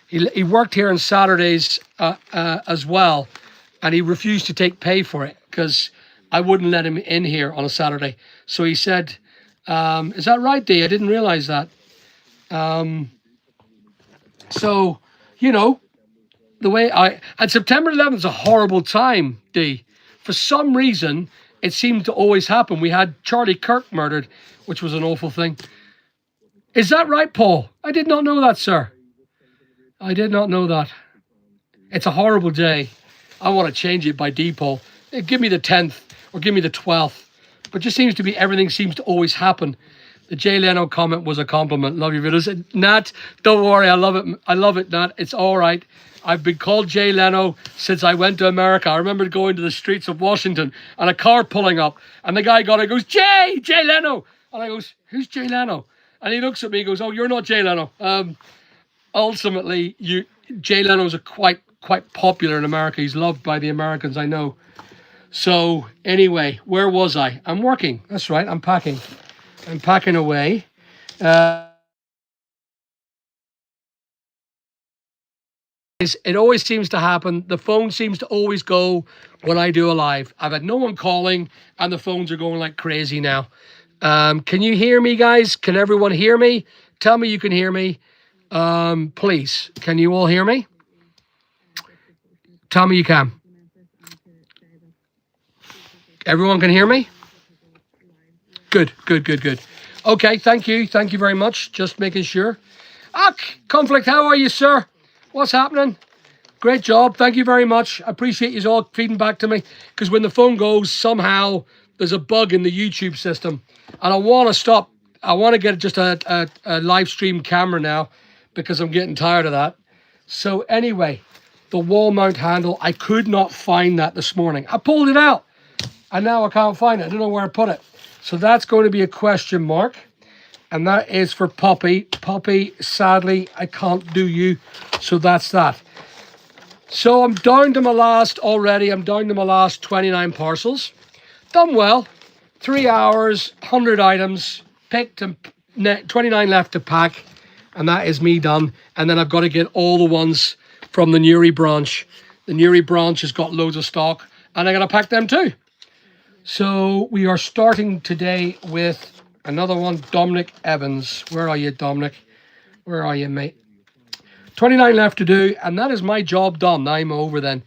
He worked here on Saturdays as well. And he refused to take pay for it because I wouldn't let him in here on a Saturday. So he said, is that right, Dee? I didn't realize that. So, you know, and September 11th is a horrible time, Dee. For some reason, it seemed to always happen. We had Charlie Kirk murdered, which was an awful thing. Is that right, Paul? I did not know that, sir. I did not know that. It's a horrible day. I want to change it by D, Paul. Give me the 10th or give me the 12th. But just seems to be, everything seems to always happen. The Jay Leno comment was a compliment. Love your videos. Nat, don't worry. I love it. I love it, Nat. It's all right. I've been called Jay Leno since I went to America. I remember going to the streets of Washington and a car pulling up. And the guy goes, Jay Leno. And I goes, who's Jay Leno? And he looks at me and goes, oh, you're not Jay Leno. Ultimately, Jay Leno's quite popular in America. He's loved by the Americans, I know. So anyway, where was I? I'm working. That's right. I'm packing. I'm packing away. It always seems to happen. The phone seems to always go when I do a live. I've had no one calling and the phones are going like crazy now. Can you hear me, guys? Can everyone hear me? Tell me you can hear me. Please, can you all hear me? Tell me you can. Everyone can hear me? Good. Okay, thank you. Thank you very much. Just making sure. Conflict, how are you, sir? What's happening? Great job. Thank you very much. I appreciate you all feeding back to me. Because when the phone goes, somehow there's a bug in the YouTube system. And I want to stop. I want to get just a live stream camera now because I'm getting tired of that. So anyway, the wall mount handle, I could not find that this morning. I pulled it out and now I can't find it. I don't know where I put it. So that's going to be a question mark. And that is for Poppy. Poppy, sadly, I can't do you. So that's that. So I'm down to my last already. I'm down to my last 29 parcels. Done well. 3 hours, 100 items, picked and 29 left to pack. And that is me done. And then I've got to get all the ones from the Nuri branch. The Nuri branch has got loads of stock. And I got to pack them too. So we are starting today with another one, Dominic Evans. Where are you, Dominic? Where are you, mate? 29 left to do, and that is my job done. I'm over then.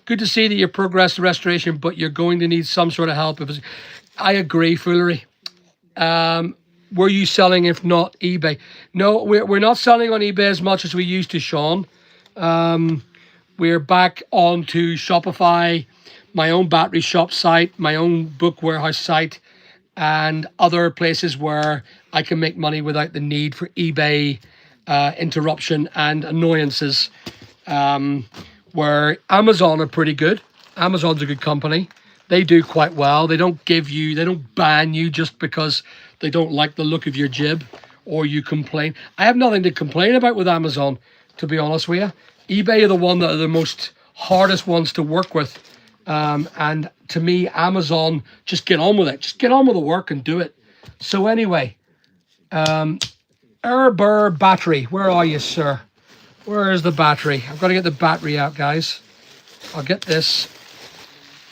Good to see that you progressed the restoration, but you're going to need some sort of help. I agree, Foolery. Were you selling, if not eBay? No, we're not selling on eBay as much as we used to, Sean. We're back onto Shopify, my own battery shop site, my own book warehouse site, and other places where I can make money without the need for eBay interruption and annoyances. Where Amazon are pretty good. Amazon's a good company. They do quite well. They don't ban you just because they don't like the look of your jib or you complain. I have nothing to complain about with Amazon, to be honest with you. eBay are the one that are the most hardest ones to work with. And to me, Amazon, just get on with it. Just get on with the work and do it. So anyway, Burr battery. Where are you, sir? Where is the battery? I've got to get the battery out, guys. I'll get this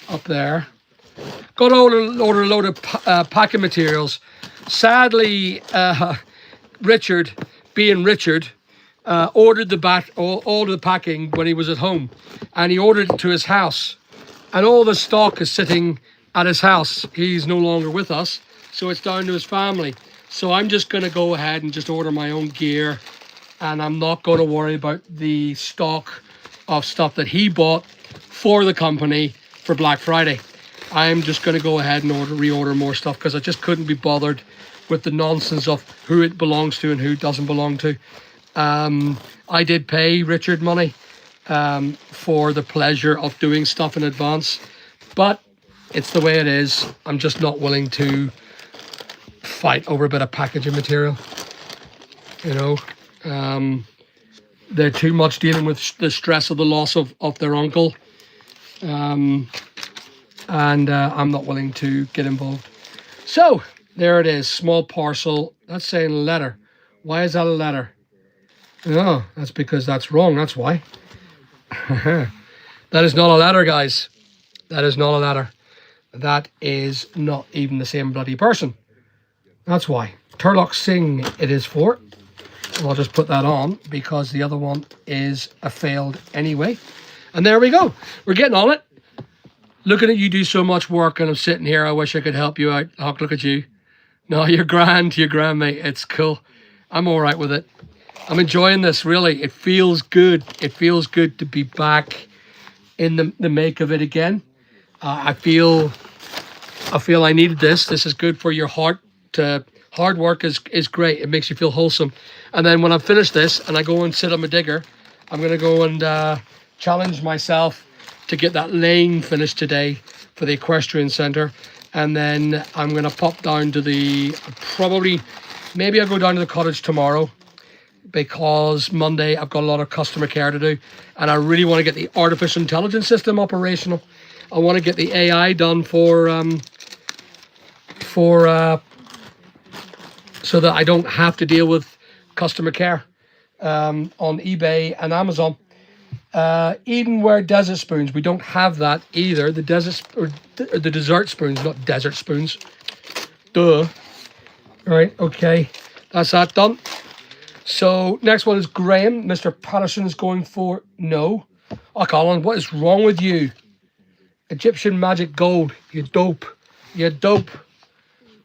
up there. Got to order a load of packing materials. Sadly, Richard, being Richard, ordered all the packing when he was at home, and he ordered it to his house, and all the stock is sitting at his house. He's no longer with us, so it's down to his family. So I'm just going to go ahead and just order my own gear, and I'm not going to worry about the stock of stuff that he bought for the company for Black Friday. I'm just going to go ahead and reorder more stuff, because I just couldn't be bothered with the nonsense of who it belongs to and who it doesn't belong to. I did pay Richard money for the pleasure of doing stuff in advance, but it's the way it is. I'm just not willing to fight over a bit of packaging material. You know, they're too much dealing with the stress of the loss of their uncle, and I'm not willing to get involved. So there it is, small parcel. That's saying letter. Why is that a letter? Oh, that's because that's wrong. That's why. That is not a letter, guys. That is not a letter. That is not even the same bloody person. That's why. Turlock Singh it is for. I'll just put that on because the other one is a failed anyway. And there we go. We're getting on it. Looking at you do so much work, and I'm sitting here. I wish I could help you out. Huck, look at you. No, you're grand. You're grand, mate. It's cool. I'm all right with it. I'm enjoying this, really. It feels good. It feels good to be back in the make of it again. I feel I needed this. This is good for your heart. Hard work is great. It makes you feel wholesome. And then when I finish this and I go and sit on my digger, I'm going to go and challenge myself to get that lane finished today for the equestrian centre. And then I'm going to pop down to maybe I'll go down to the cottage tomorrow, because Monday I've got a lot of customer care to do, and I really want to get the artificial intelligence system operational. I want to get the AI done so that I don't have to deal with customer care on eBay and Amazon. Edenware desert spoons, we don't have that either. The dessert spoons, not desert spoons. Duh. Right, okay, that's that done. So next one is Graham. Mr. Patterson is going for no. Oh, Colin, what is wrong with you? Egyptian magic gold. You dope. You dope.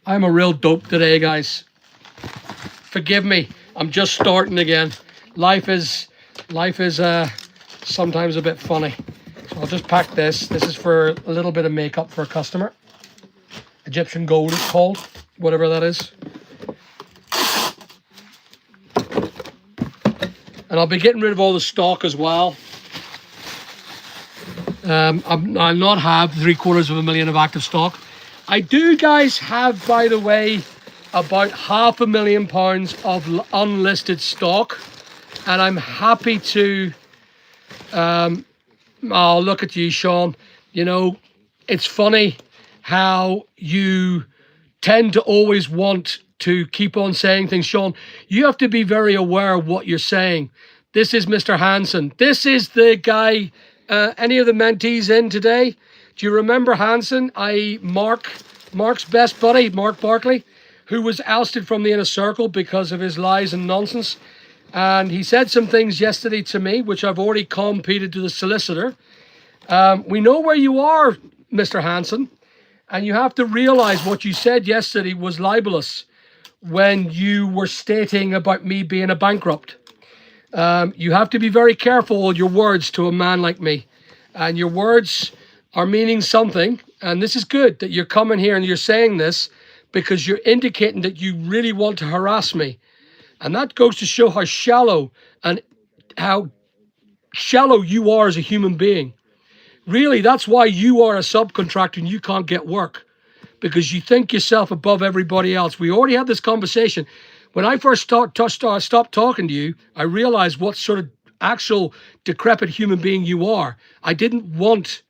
I'm a real dope today, guys. Forgive me. I'm just starting again. Life is sometimes a bit funny. So I'll just pack this. This is for a little bit of makeup for a customer. Egyptian gold is called, whatever that is. And I'll be getting rid of all the stock as well. I'll not have 750,000 of active stock. I do, guys, have, by the way, about £500,000 of unlisted stock. And I'm happy to... oh, look at you, Sean. You know, it's funny how you tend to always want to keep on saying things. Sean, you have to be very aware of what you're saying. This is Mr. Hansen. This is the guy, any of the mentees in today? Do you remember Hansen? Mark's best buddy, Mark Barkley, who was ousted from the inner circle because of his lies and nonsense. And he said some things yesterday to me, which I've already competed to the solicitor. We know where you are, Mr. Hansen, and you have to realize what you said yesterday was libelous when you were stating about me being a bankrupt. You have to be very careful with your words to a man like me. And your words are meaning something. And this is good that you're coming here and you're saying this, because you're indicating that you really want to harass me. And that goes to show how shallow you are as a human being. Really, that's why you are a subcontractor and you can't get work, because you think yourself above everybody else. We already had this conversation. When I first stopped talking to you, I realized what sort of actual decrepit human being you are. I didn't want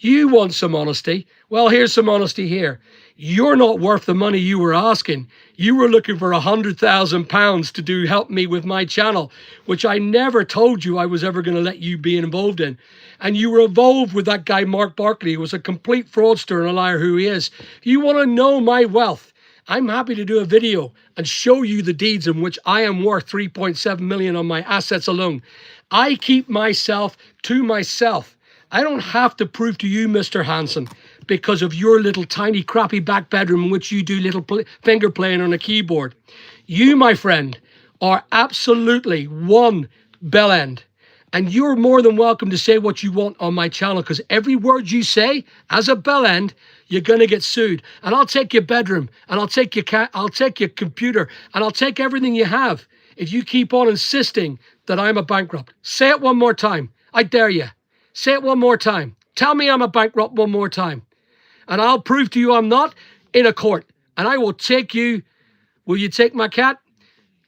You want some honesty? Well, here's some honesty here. You're not worth the money you were asking. You were looking for £100,000 to help me with my channel, which I never told you I was ever going to let you be involved in. And you were involved with that guy, Mark Barkley, who was a complete fraudster and a liar who he is. If you want to know my wealth, I'm happy to do a video and show you the deeds in which I am worth 3.7 million on my assets alone. I keep myself to myself. I don't have to prove to you, Mr. Hansen, because of your little tiny crappy back bedroom in which you do little finger playing on a keyboard. You, my friend, are absolutely one bell end. And you're more than welcome to say what you want on my channel, because every word you say as a bell end, you're going to get sued. And I'll take your bedroom, and I'll take your computer, and I'll take everything you have if you keep on insisting that I'm a bankrupt. Say it one more time. I dare you. Say it one more time. Tell me I'm a bankrupt one more time. And I'll prove to you I'm not in a court. And I will take you. Will you take my cat?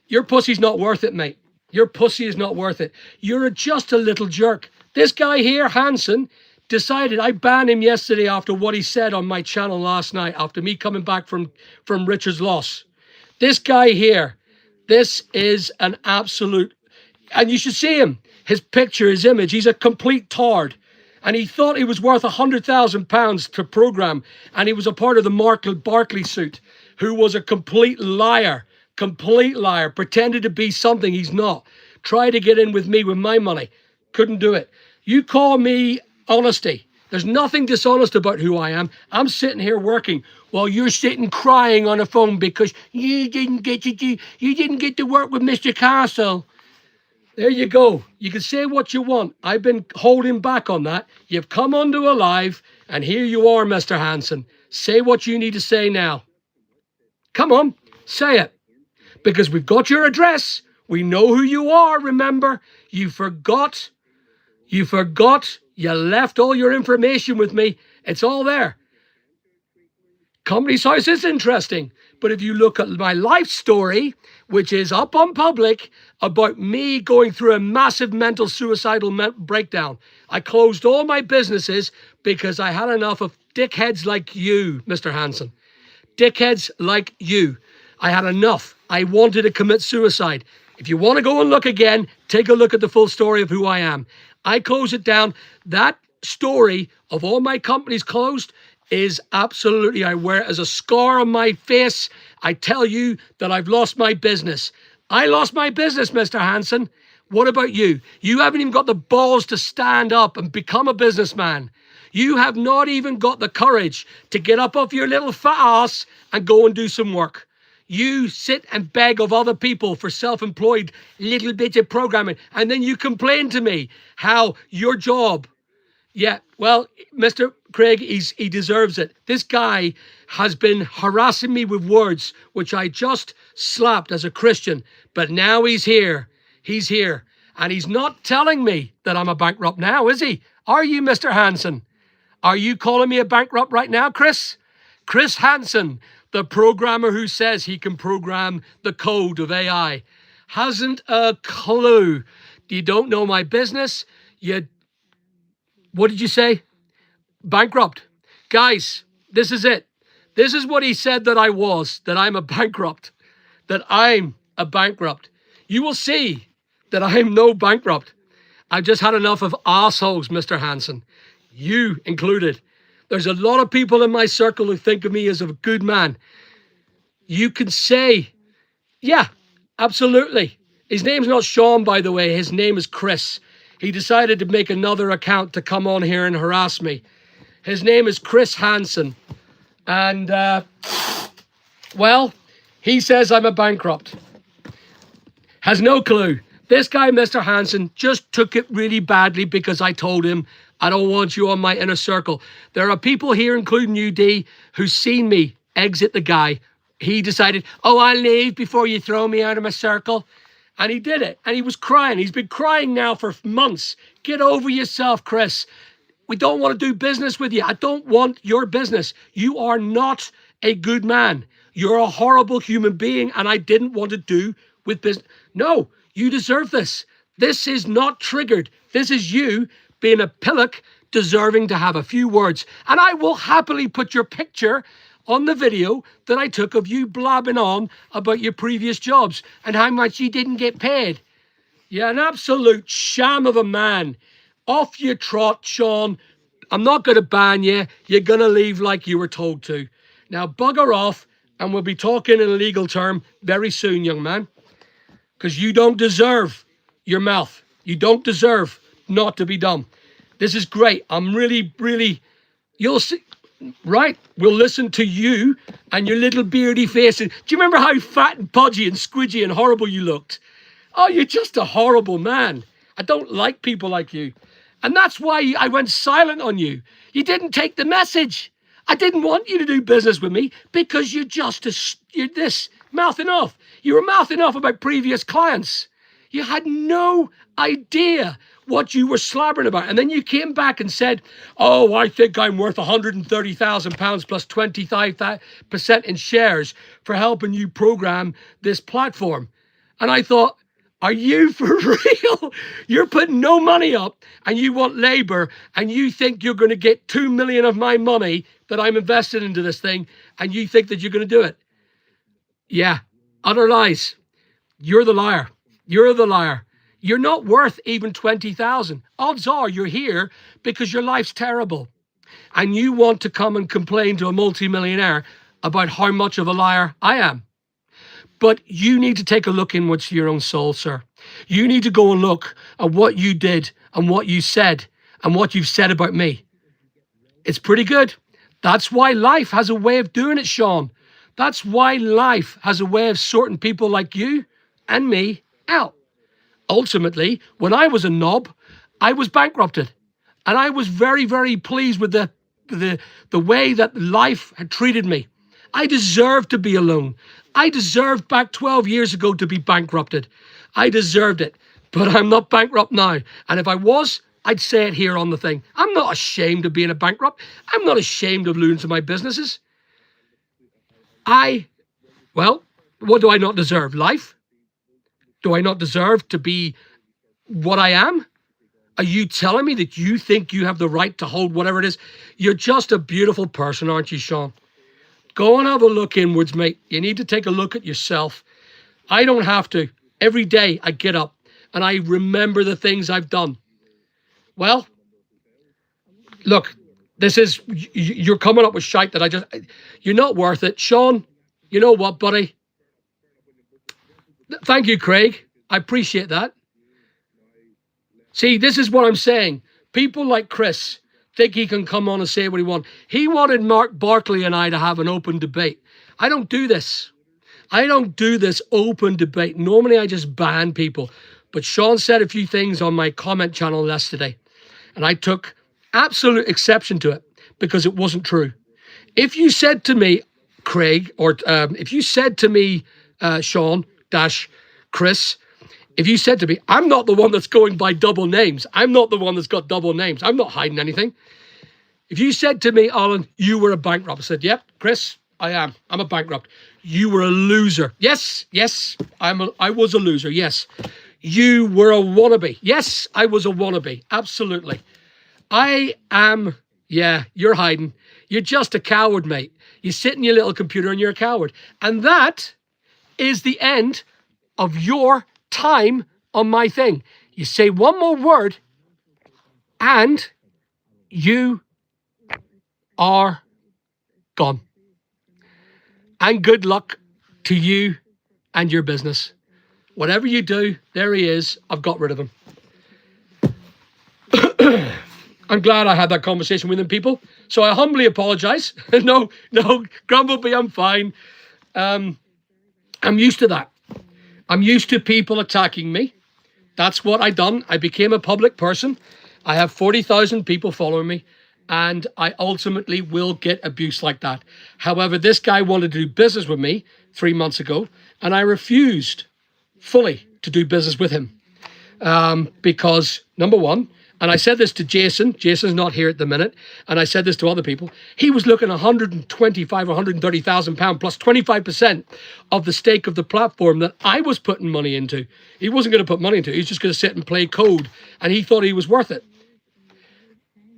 Your pussy's not worth it, mate. Your pussy is not worth it. You're just a little jerk. This guy here, Hansen, decided, I banned him yesterday after what he said on my channel last night, after me coming back from Richard's loss. This guy here, this is an absolute, and you should see him. His picture, his image, he's a complete tard. And he thought he was worth £100,000 to program. And he was a part of the Mark Barkley suit, who was a complete liar, pretended to be something he's not. Tried to get in with me with my money. Couldn't do it. You call me honesty. There's nothing dishonest about who I am. I'm sitting here working while you're sitting crying on the phone because you didn't get to work with Mr. Castle. There you go. You can say what you want. I've been holding back on that. You've come onto a live, and here you are, Mr. Hansen. Say what you need to say now. Come on, say it. Because we've got your address. We know who you are, remember? You forgot. You left all your information with me. It's all there. Company's house is interesting. But if you look at my life story, which is up on public, about me going through a massive mental suicidal breakdown. I closed all my businesses because I had enough of dickheads like you, Mr. Hansen. Dickheads like you. I had enough. I wanted to commit suicide. If you want to go and look again, take a look at the full story of who I am. I close it down. That story of all my companies closed is absolutely, I wear it as a scar on my face. I tell you that I've lost my business. I lost my business, Mr. Hansen. What about you? You haven't even got the balls to stand up and become a businessman. You have not even got the courage to get up off your little fat ass and go and do some work. You sit and beg of other people for self-employed little bits of programming, and then you complain to me how your job. Yeah, well, Mr. Craig, he deserves it. This guy has been harassing me with words, which I just slapped as a Christian. But now he's here. He's here. And he's not telling me that I'm a bankrupt now, is he? Are you, Mr. Hansen? Are you calling me a bankrupt right now, Chris? Chris Hansen, the programmer who says he can program the code of AI, hasn't a clue. You don't know my business. What did you say? Bankrupt. Guys, this is it. This is what he said that I was, that I'm a bankrupt, that I'm a bankrupt. You will see that I'm no bankrupt. I've just had enough of assholes, Mr. Hansen. You included. There's a lot of people in my circle who think of me as a good man. You can say, yeah, absolutely. His name's not Sean, by the way. His name is Chris. He decided to make another account to come on here and harass me. His name is Chris Hansen. And, well, he says I'm a bankrupt. Has no clue. This guy, Mr. Hansen, just took it really badly because I told him, I don't want you on my inner circle. There are people here, including you, D, who've seen me exit the guy. He decided, oh, I'll leave before you throw me out of my circle. And he did it. And he was crying. He's been crying now for months. Get over yourself, Chris. We don't want to do business with you. I don't want your business. You are not a good man. You're a horrible human being, and I didn't want to do with business. No, you deserve this. This is not triggered. This is you being a pillock deserving to have a few words. And I will happily put your picture on the video that I took of you blabbing on about your previous jobs and how much you didn't get paid. You're an absolute sham of a man. Off you trot, Sean. I'm not going to ban you. You're going to leave like you were told to. Now bugger off, and we'll be talking in a legal term very soon, young man. Because you don't deserve your mouth. You don't deserve not to be done. This is great. I'm really, you'll see. Right, we'll listen to you and your little beardy face. Do you remember how fat and podgy and squidgy and horrible you looked? Oh, you're just a horrible man. I don't like people like you. And that's why I went silent on you. You didn't take the message. I didn't want you to do business with me because you're this, mouthing off. You were mouthing off about previous clients. You had no idea what you were slabbering about. And then you came back and said, oh, I think I'm worth £130,000 plus 25% in shares for helping you program this platform. And I thought, are you for real? You're putting no money up and you want labor and you think you're going to get 2 million of my money that I'm invested into this thing and you think that you're going to do it. Yeah, utter lies. You're the liar. You're the liar. You're not worth even 20,000. Odds are you're here because your life's terrible and you want to come and complain to a multimillionaire about how much of a liar I am. But you need to take a look inwards to your own soul, sir. You need to go and look at what you did and what you said and what you've said about me. It's pretty good. That's why life has a way of doing it, Sean. That's why life has a way of sorting people like you and me out. Ultimately, when I was a knob, I was bankrupted. And I was very pleased with the way that life had treated me. I deserved to be alone. I deserved back 12 years ago to be bankrupted. I deserved it. But I'm not bankrupt now. And if I was, I'd say it here on the thing. I'm not ashamed of being a bankrupt. I'm not ashamed of losing my businesses. Well, what do I not deserve? Life? Do I not deserve to be what I am? Are you telling me that you think you have the right to hold whatever it is? You're just a beautiful person, aren't you, Sean? Go and have a look inwards, mate. You need to take a look at yourself. I don't have to. Every day I get up and I remember the things I've done. Well, look, you're coming up with shite that you're not worth it. Sean, you know what, buddy? Thank you, Craig. I appreciate that. See, this is what I'm saying. People like Chris think he can come on and say what he wants. He wanted Mark Barkley and I to have an open debate. I don't do this. I don't do this open debate. Normally, I just ban people. But Sean said a few things on my comment channel yesterday, and I took absolute exception to it because it wasn't true. If you said to me, Craig, or if you said to me, Sean, Chris, if you said to me, I'm not the one that's going by double names. I'm not the one that's got double names. I'm not hiding anything. If you said to me, Alan, you were a bankrupt, I said, yep, Chris, I am. I'm a bankrupt. You were a loser. Yes, I was a loser. Yes. You were a wannabe. Yes, I was a wannabe. Absolutely. I am, yeah, you're hiding. You're just a coward, mate. You sit in your little computer and you're a coward. And that is the end of your time on my thing. You say one more word and you are gone. And good luck to you and your business. Whatever you do, there he is. I've got rid of him. I'm glad I had that conversation with them, people. So I humbly apologize. No, Grumblebee, I'm fine. I'm used to that. I'm used to people attacking me. That's what I done. I became a public person. I have 40,000 people following me, and I ultimately will get abuse like that. However, this guy wanted to do business with me 3 months ago, and I refused fully to do business with him because, number one, and I said this to Jason. Jason's not here at the minute. And I said this to other people. He was looking at £125,000 or £130,000 plus 25% of the stake of the platform that I was putting money into. He wasn't going to put money into it. He was just going to sit and play code. And he thought he was worth it.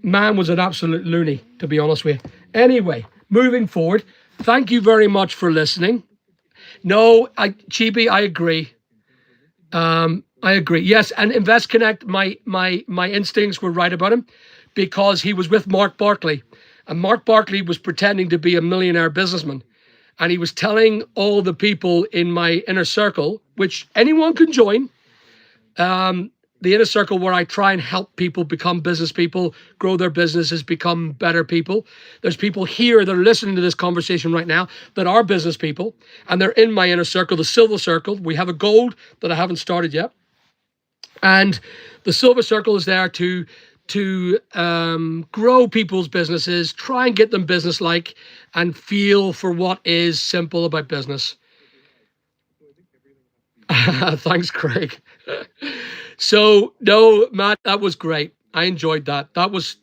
man was an absolute loony, to be honest with you. Anyway, moving forward, thank you very much for listening. No, Chibi, I agree. I agree. Yes, and Invest Connect, my instincts were right about him because he was with Mark Barkley, and Mark Barkley was pretending to be a millionaire businessman, and he was telling all the people in my inner circle, which anyone can join, the inner circle where I try and help people become business people, grow their businesses, become better people. There's people here that are listening to this conversation right now that are business people, and they're in my inner circle, the silver circle. We have a gold that I haven't started yet. And the silver circle is there to grow people's businesses, try and get them business-like, and feel for what is simple about business. Thanks, Craig. So no, Matt, that was great. I enjoyed that. That was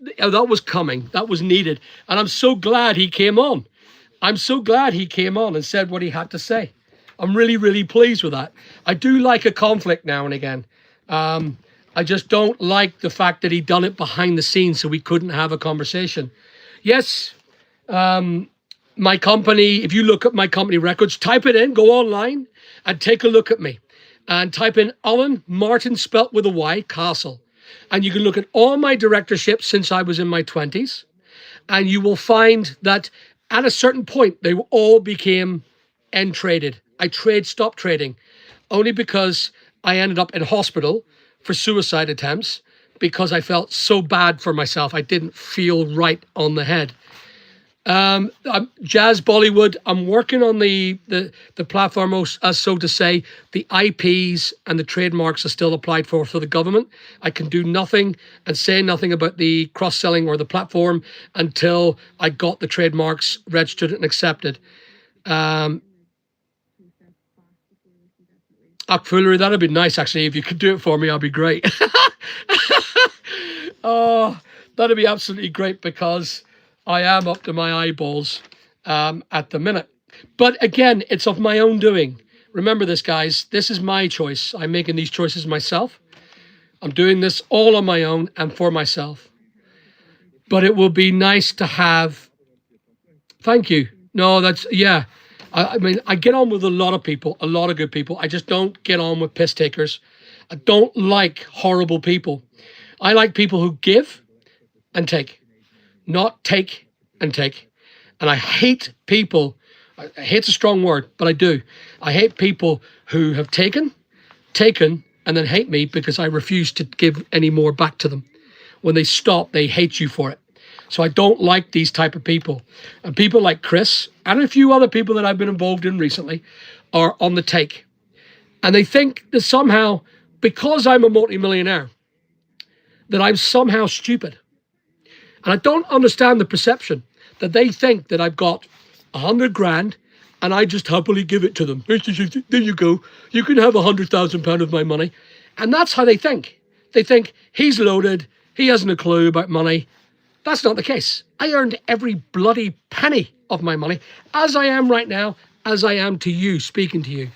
coming. That was needed. And I'm so glad he came on. I'm so glad he came on and said what he had to say. I'm really, really pleased with that. I do like a conflict now and again. I just don't like the fact that he done it behind the scenes so we couldn't have a conversation. Yes, my company, if you look at my company records, type it in, go online and take a look at me. And type in Alan Martin, spelt with a Y, Castle. And you can look at all my directorships since I was in my 20s. And you will find that at a certain point, they all became end traded. I stopped trading only because I ended up in hospital for suicide attempts because I felt so bad for myself. I didn't feel right on the head. Jazz Bollywood, I'm working on the platform, as so to say. The IPs and the trademarks are still applied for the government. I can do nothing and say nothing about the cross-selling or the platform until I got the trademarks registered and accepted. Foolery, that'd be nice actually. If you could do it for me, I'd be great. Oh, that'd be absolutely great because I am up to my eyeballs at the minute. But again, it's of my own doing. Remember this, guys. This is my choice. I'm making these choices myself. I'm doing this all on my own and for myself. But it will be nice to have... Thank you. No, that's... Yeah. I mean, I get on with a lot of people, a lot of good people. I just don't get on with piss takers. I don't like horrible people. I like people who give and take, not take and take. And I hate people, hate's a strong word, but I do. I hate people who have taken, and then hate me because I refuse to give any more back to them. When they stop, they hate you for it. So I don't like these type of people. And people like Chris and a few other people that I've been involved in recently are on the take. And they think that somehow, because I'm a multimillionaire, that I'm somehow stupid. And I don't understand the perception that they think that I've got 100 grand and I just happily give it to them. There you go. You can have £100,000 of my money. And that's how they think. They think he's loaded. He hasn't a clue about money. That's not the case. I earned every bloody penny of my money, as I am right now, as I am to you, speaking to you.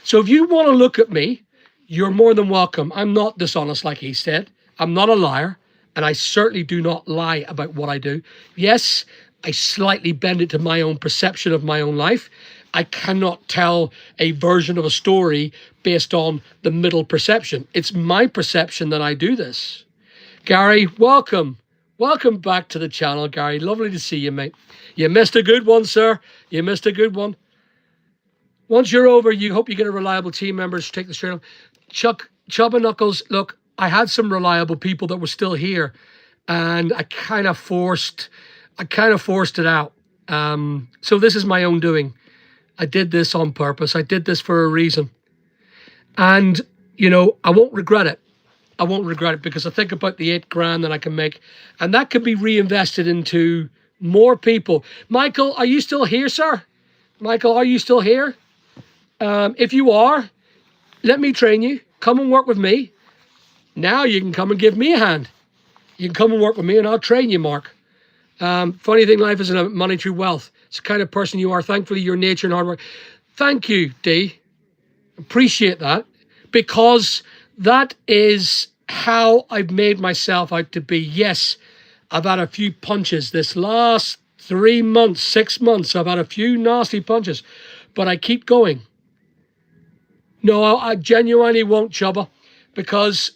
So if you want to look at me, you're more than welcome. I'm not dishonest, like he said. I'm not a liar, and I certainly do not lie about what I do. Yes, I slightly bend it to my own perception of my own life. I cannot tell a version of a story based on the middle perception. It's my perception that I do this. Gary, welcome. Welcome back to the channel, Gary. Lovely to see you, mate. You missed a good one, sir. You missed a good one. Once you're over, you hope you get a reliable team member to take the straight on. Chubb and Knuckles, look, I had some reliable people that were still here, and I kind of forced it out. So this is my own doing. I did this on purpose. I did this for a reason. And, you know, I won't regret it. I won't regret it because I think about the 8 grand that I can make, and that could be reinvested into more people. Michael, are you still here, sir? Michael, are you still here? If you are, let me train you. Come and work with me. Now you can come and give me a hand. You can come and work with me and I'll train you, Mark. Funny thing, life isn't about money through wealth. It's the kind of person you are. Thankfully, your nature and hard work. Thank you, Dee. Appreciate that, because that is how I've made myself out to be. Yes, I've had a few punches. This last 3 months, 6 months, I've had a few nasty punches, but I keep going. No, I genuinely won't, Chubba, because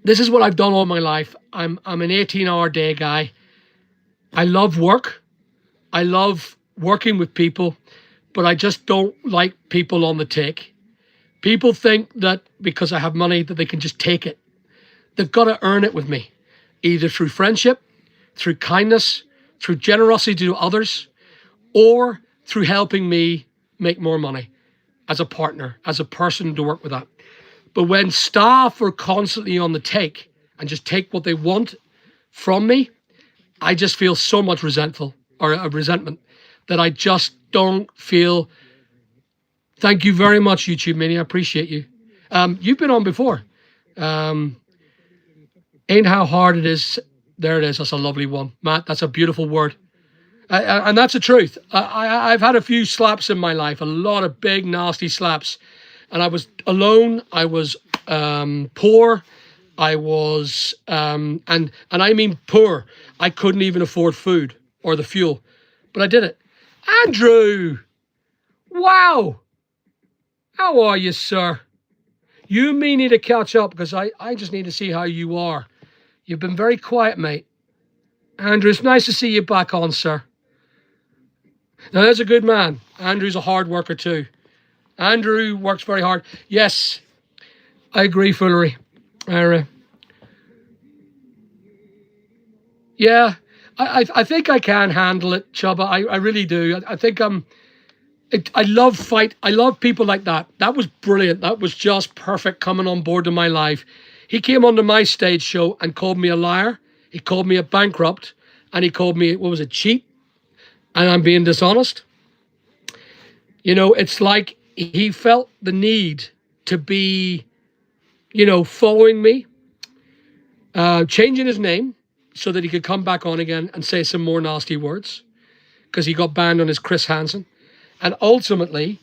this is what I've done all my life. I'm an 18-hour day guy. I love work. I love working with people, but I just don't like people on the take. People think that because I have money that they can just take it. They've got to earn it with me, either through friendship, through kindness, through generosity to others, or through helping me make more money as a partner, as a person to work with that. But when staff are constantly on the take and just take what they want from me, I just feel so much resentment that I just don't feel. Thank you very much, YouTube Mini. I appreciate you. You've been on before. Ain't how hard it is. There it is. That's a lovely one. Matt, that's a beautiful word. And that's the truth. I've had a few slaps in my life, a lot of big, nasty slaps. And I was alone. I was poor. I was, and I mean poor. I couldn't even afford food or the fuel. But I did it. Andrew! Wow! How are you, sir? You and me need to catch up because I just need to see how you are. You've been very quiet, mate. Andrew, it's nice to see you back on, sir. Now, there's a good man. Andrew's a hard worker too. Andrew works very hard. Yes, I agree, Foolery. Yeah, I think I can handle it, Chubba. I really do. I think I love fight. I love people like that. That was brilliant. That was just perfect coming on board to my life. He came onto my stage show and called me a liar. He called me a bankrupt. And he called me, what was it, cheat? And I'm being dishonest. You know, it's like he felt the need to be, you know, following me, changing his name so that he could come back on again and say some more nasty words because he got banned on his Chris Hansen. And ultimately,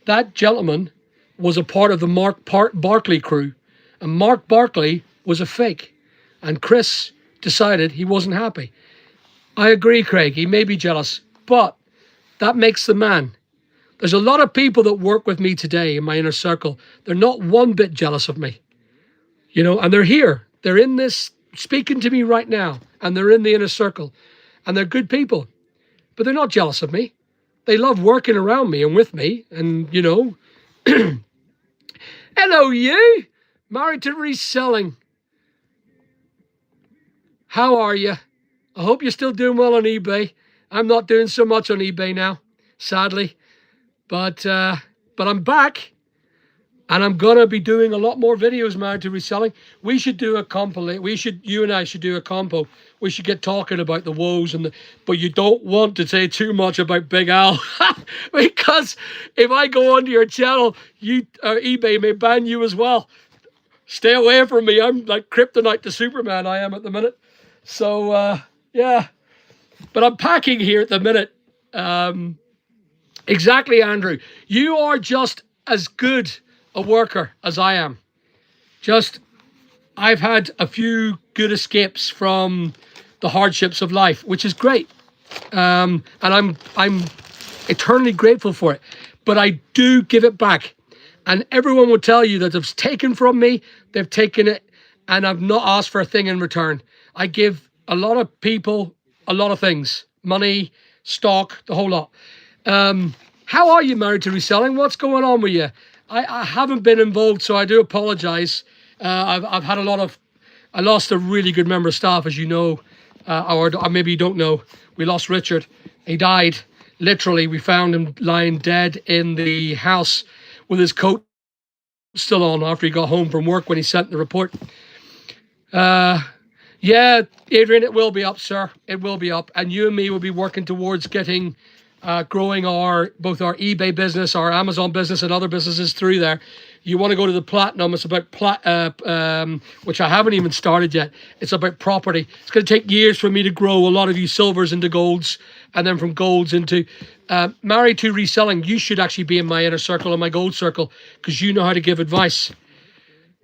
that gentleman was a part of the Mark Barkley crew. And Mark Barkley was a fake. And Chris decided he wasn't happy. I agree, Craig. He may be jealous, but that makes the man. There's a lot of people that work with me today in my inner circle. They're not one bit jealous of me. You know, and they're here. They're in this, speaking to me right now. And they're in the inner circle. And they're good people. But they're not jealous of me. They love working around me and with me. And, you know. Hello, you. Married to reselling. How are you? I hope you're still doing well on eBay. I'm not doing so much on eBay now, sadly. But I'm back. And I'm going to be doing a lot more videos married to reselling. We should do a compilation. You and I should do a compo. We should get talking about the woes but you don't want to say too much about Big Al. Because if I go onto your channel, eBay may ban you as well. Stay away from me. I'm like kryptonite to Superman I am at the minute. So, yeah. But I'm packing here at the minute. Exactly, Andrew. You are just as good a worker as I am. I've had a few good escapes from the hardships of life, which is great. And I'm eternally grateful for it. But I do give it back. And everyone will tell you that it's taken from me, they've taken it, and I've not asked for a thing in return. I give a lot of people a lot of things. Money, stock, the whole lot. How are you married to reselling? What's going on with you? I haven't been involved, so I do apologize. I've had I lost a really good member of staff, as you know, or maybe you don't know. We lost Richard. He died. Literally, we found him lying dead in the house with his coat still on after he got home from work when he sent the report. Yeah, Adrian, it will be up, sir. It will be up. And you and me will be working towards growing both our eBay business, our Amazon business, and other businesses through there. You want to go to the platinum. It's about which I haven't even started yet. It's about property. It's going to take years for me to grow a lot of you silvers into golds, and then from golds into married to reselling. You should actually be in my inner circle and my gold circle because you know how to give advice.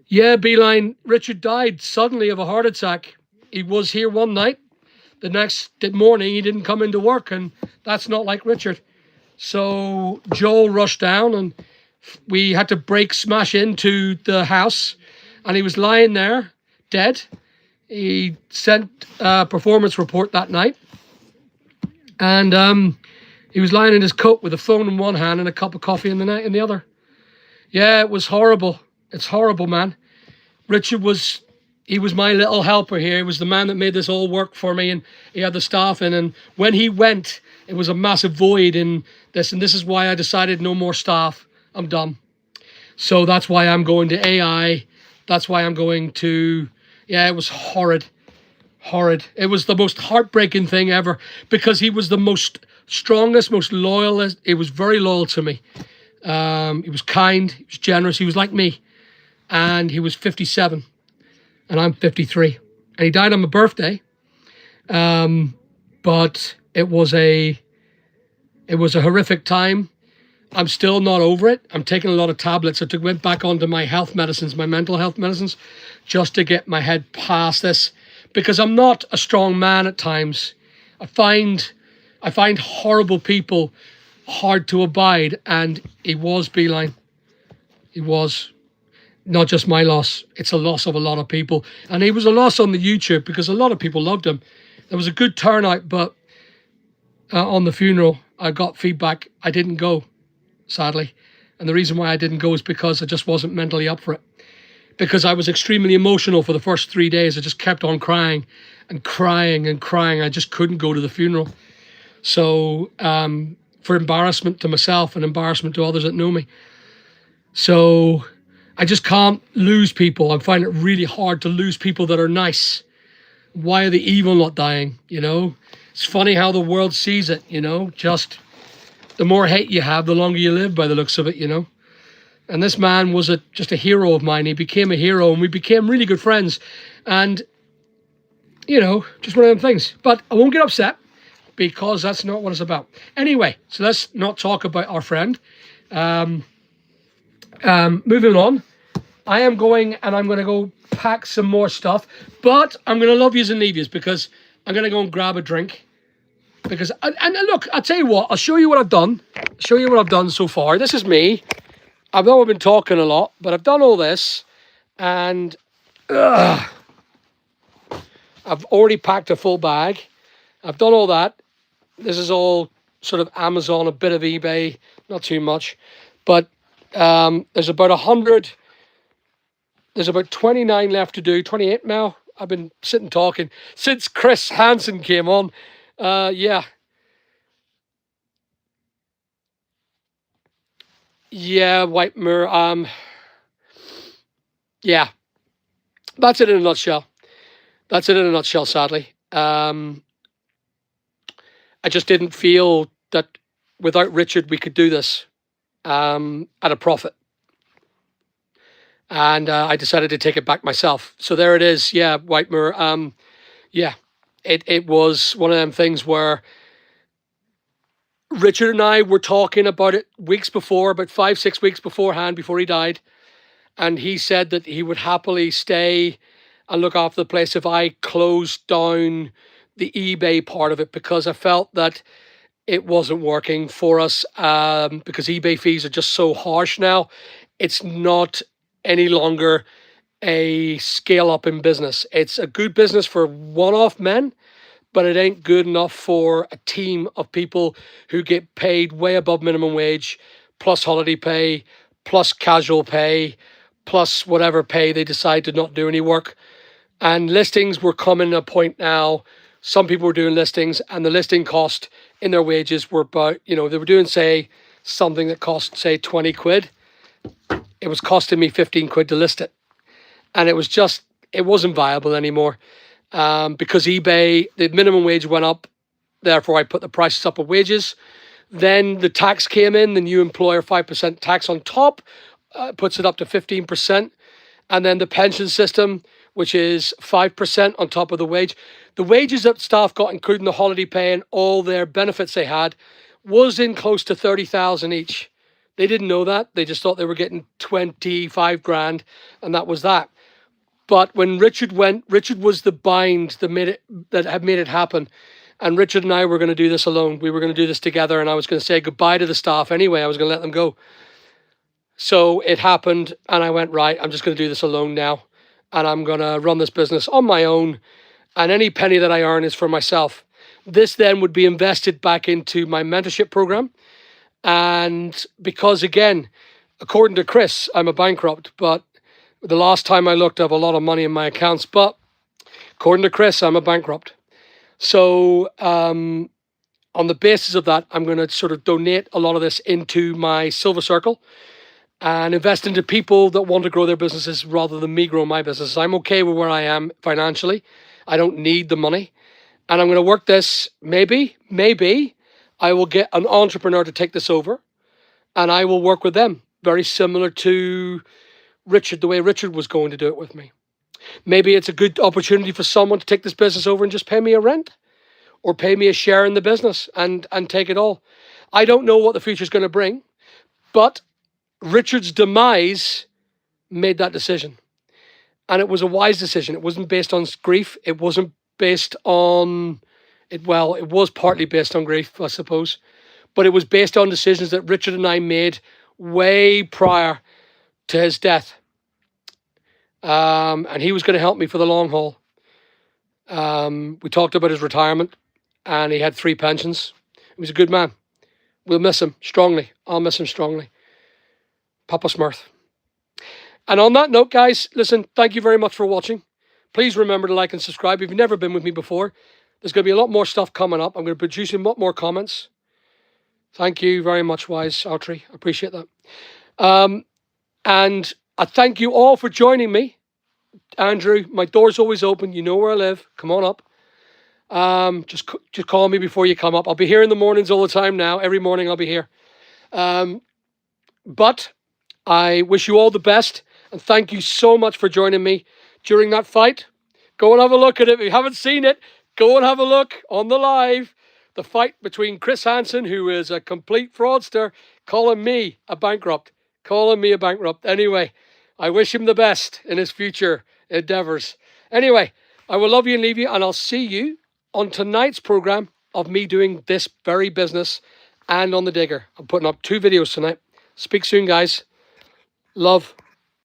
Yeah, Beeline. Richard died suddenly of a heart attack. He was here one night. The next morning, he didn't come into work, and that's not like Richard. So Joel rushed down, and we had to smash into the house, and he was lying there, dead. He sent a performance report that night, and he was lying in his coat with a phone in one hand and a cup of coffee in the other. Yeah, it was horrible. It's horrible, man. Richard was my little helper here. He was the man that made this all work for me, and he had the staff in. And when he went, it was a massive void in this, and this is why I decided no more staff. I'm done. So that's why I'm going to AI. That's why I'm going to, it was horrid. It was the most heartbreaking thing ever, because he was the most strongest, most loyalist. He was very loyal to me. He was kind, he was generous, he was like me. And he was 57 and I'm 53. And he died on my birthday. But it was a horrific time. I'm still not over it. I'm taking a lot of tablets. I went back onto my health medicines, my mental health medicines, just to get my head past this, because I'm not a strong man at times. I find horrible people hard to abide, and he was Beeline. He was. Not just my loss, it's a loss of a lot of people. And he was a loss on the YouTube because a lot of people loved him. There was a good turnout, but on the funeral, I got feedback. I didn't go, sadly. And the reason why I didn't go is because I just wasn't mentally up for it. Because I was extremely emotional for the first 3 days. I just kept on crying and crying and crying. I just couldn't go to the funeral. So for embarrassment to myself and embarrassment to others that know me. So I just can't lose people. I find it really hard to lose people that are nice. Why are the evil not dying? It's funny how the world sees it, just the more hate you have, the longer you live, by the looks of it, And this man was just a hero of mine. He became a hero, and we became really good friends. And, just one of them things. But I won't get upset, because that's not what it's about. Anyway, so let's not talk about our friend. Moving on, I'm going to go pack some more stuff, but I'm going to love yous and leave yous, because I'm going to go and grab a drink. Because, and look, I'll tell you what, I'll show you what I've done. So far. This is me. I know I've been talking a lot, but I've done all this, and I've already packed a full bag. I've done all that. This is all sort of Amazon, a bit of eBay, not too much, but there's about 100. There's about 29 left to do. 28 now. I've been sitting talking since Chris Hansen came on. Yeah, Whitemore. Yeah, that's it in a nutshell. Sadly. I just didn't feel that without Richard we could do this at a profit. And I decided to take it back myself. So there it is. Yeah, Whitemore. It was one of them things where Richard and I were talking about it weeks before, about 5-6 weeks beforehand, before he died. And he said that he would happily stay and look after the place if I closed down the eBay part of it, because I felt that it wasn't working for us, because eBay fees are just so harsh now. It's not any longer a scale up in business. It's a good business for one-off men, but it ain't good enough for a team of people who get paid way above minimum wage, plus holiday pay, plus casual pay, plus whatever pay they decide to not do any work. And listings were coming to a point now. Some people were doing listings, and the listing cost in their wages were about, they were doing, say, something that cost, say, 20 quid. It was costing me 15 quid to list it. And it wasn't viable anymore, because eBay, the minimum wage went up. Therefore, I put the prices up of wages. Then the tax came in, the new employer 5% tax on top, puts it up to 15%. And then the pension system, which is 5% on top of the wage. The wages that staff got, including the holiday pay and all their benefits they had, was in close to 30,000 each. They didn't know that. They just thought they were getting 25 grand, and that was that. But when Richard went, Richard was the bind that had made it happen. And Richard and I were going to do this alone. We were going to do this together, and I was going to say goodbye to the staff anyway. I was going to let them go. So it happened, and I went, right, I'm just going to do this alone now. And I'm going to run this business on my own. And any penny that I earn is for myself. This then would be invested back into my mentorship program. And because, again, according to Chris, I'm a bankrupt. But the last time I looked, I have a lot of money in my accounts. But according to Chris, I'm a bankrupt. So on the basis of that, I'm going to sort of donate a lot of this into my silver circle and invest into people that want to grow their businesses rather than me grow my business. I'm okay with where I am financially. I don't need the money. And I'm going to work this. Maybe I will get an entrepreneur to take this over and I will work with them. Very similar to Richard, the way Richard was going to do it with me. Maybe it's a good opportunity for someone to take this business over and just pay me a rent or pay me a share in the business and take it all. I don't know what the future is going to bring, but Richard's demise made that decision. And it was a wise decision. It wasn't based on grief. It wasn't based on it. Well, it was partly based on grief, I suppose, but it was based on decisions that Richard and I made way prior to his death. And he was going to help me for the long haul. We talked about his retirement and he had 3 pensions. He was a good man. We'll miss him strongly. I'll miss him strongly. Papa Smurth. And on that note, guys, listen, thank you very much for watching. Please remember to like and subscribe. If you've never been with me before, there's going to be a lot more stuff coming up. I'm going to produce a lot more comments. Thank you very much, Wise Outry. I appreciate that. And I thank you all for joining me. Andrew, my door's always open. You know where I live. Come on up. Just call me before you come up. I'll be here in the mornings all the time now. Every morning I'll be here. But I wish you all the best. And thank you so much for joining me during that fight. Go and have a look at it. If you haven't seen it, go and have a look on the live. The fight between Chris Hansen, who is a complete fraudster, calling me a bankrupt. Anyway, I wish him the best in his future endeavors. Anyway, I will love you and leave you, and I'll see you on tonight's program of me doing this very business and on the digger. I'm putting up 2 videos tonight. Speak soon, guys. Love.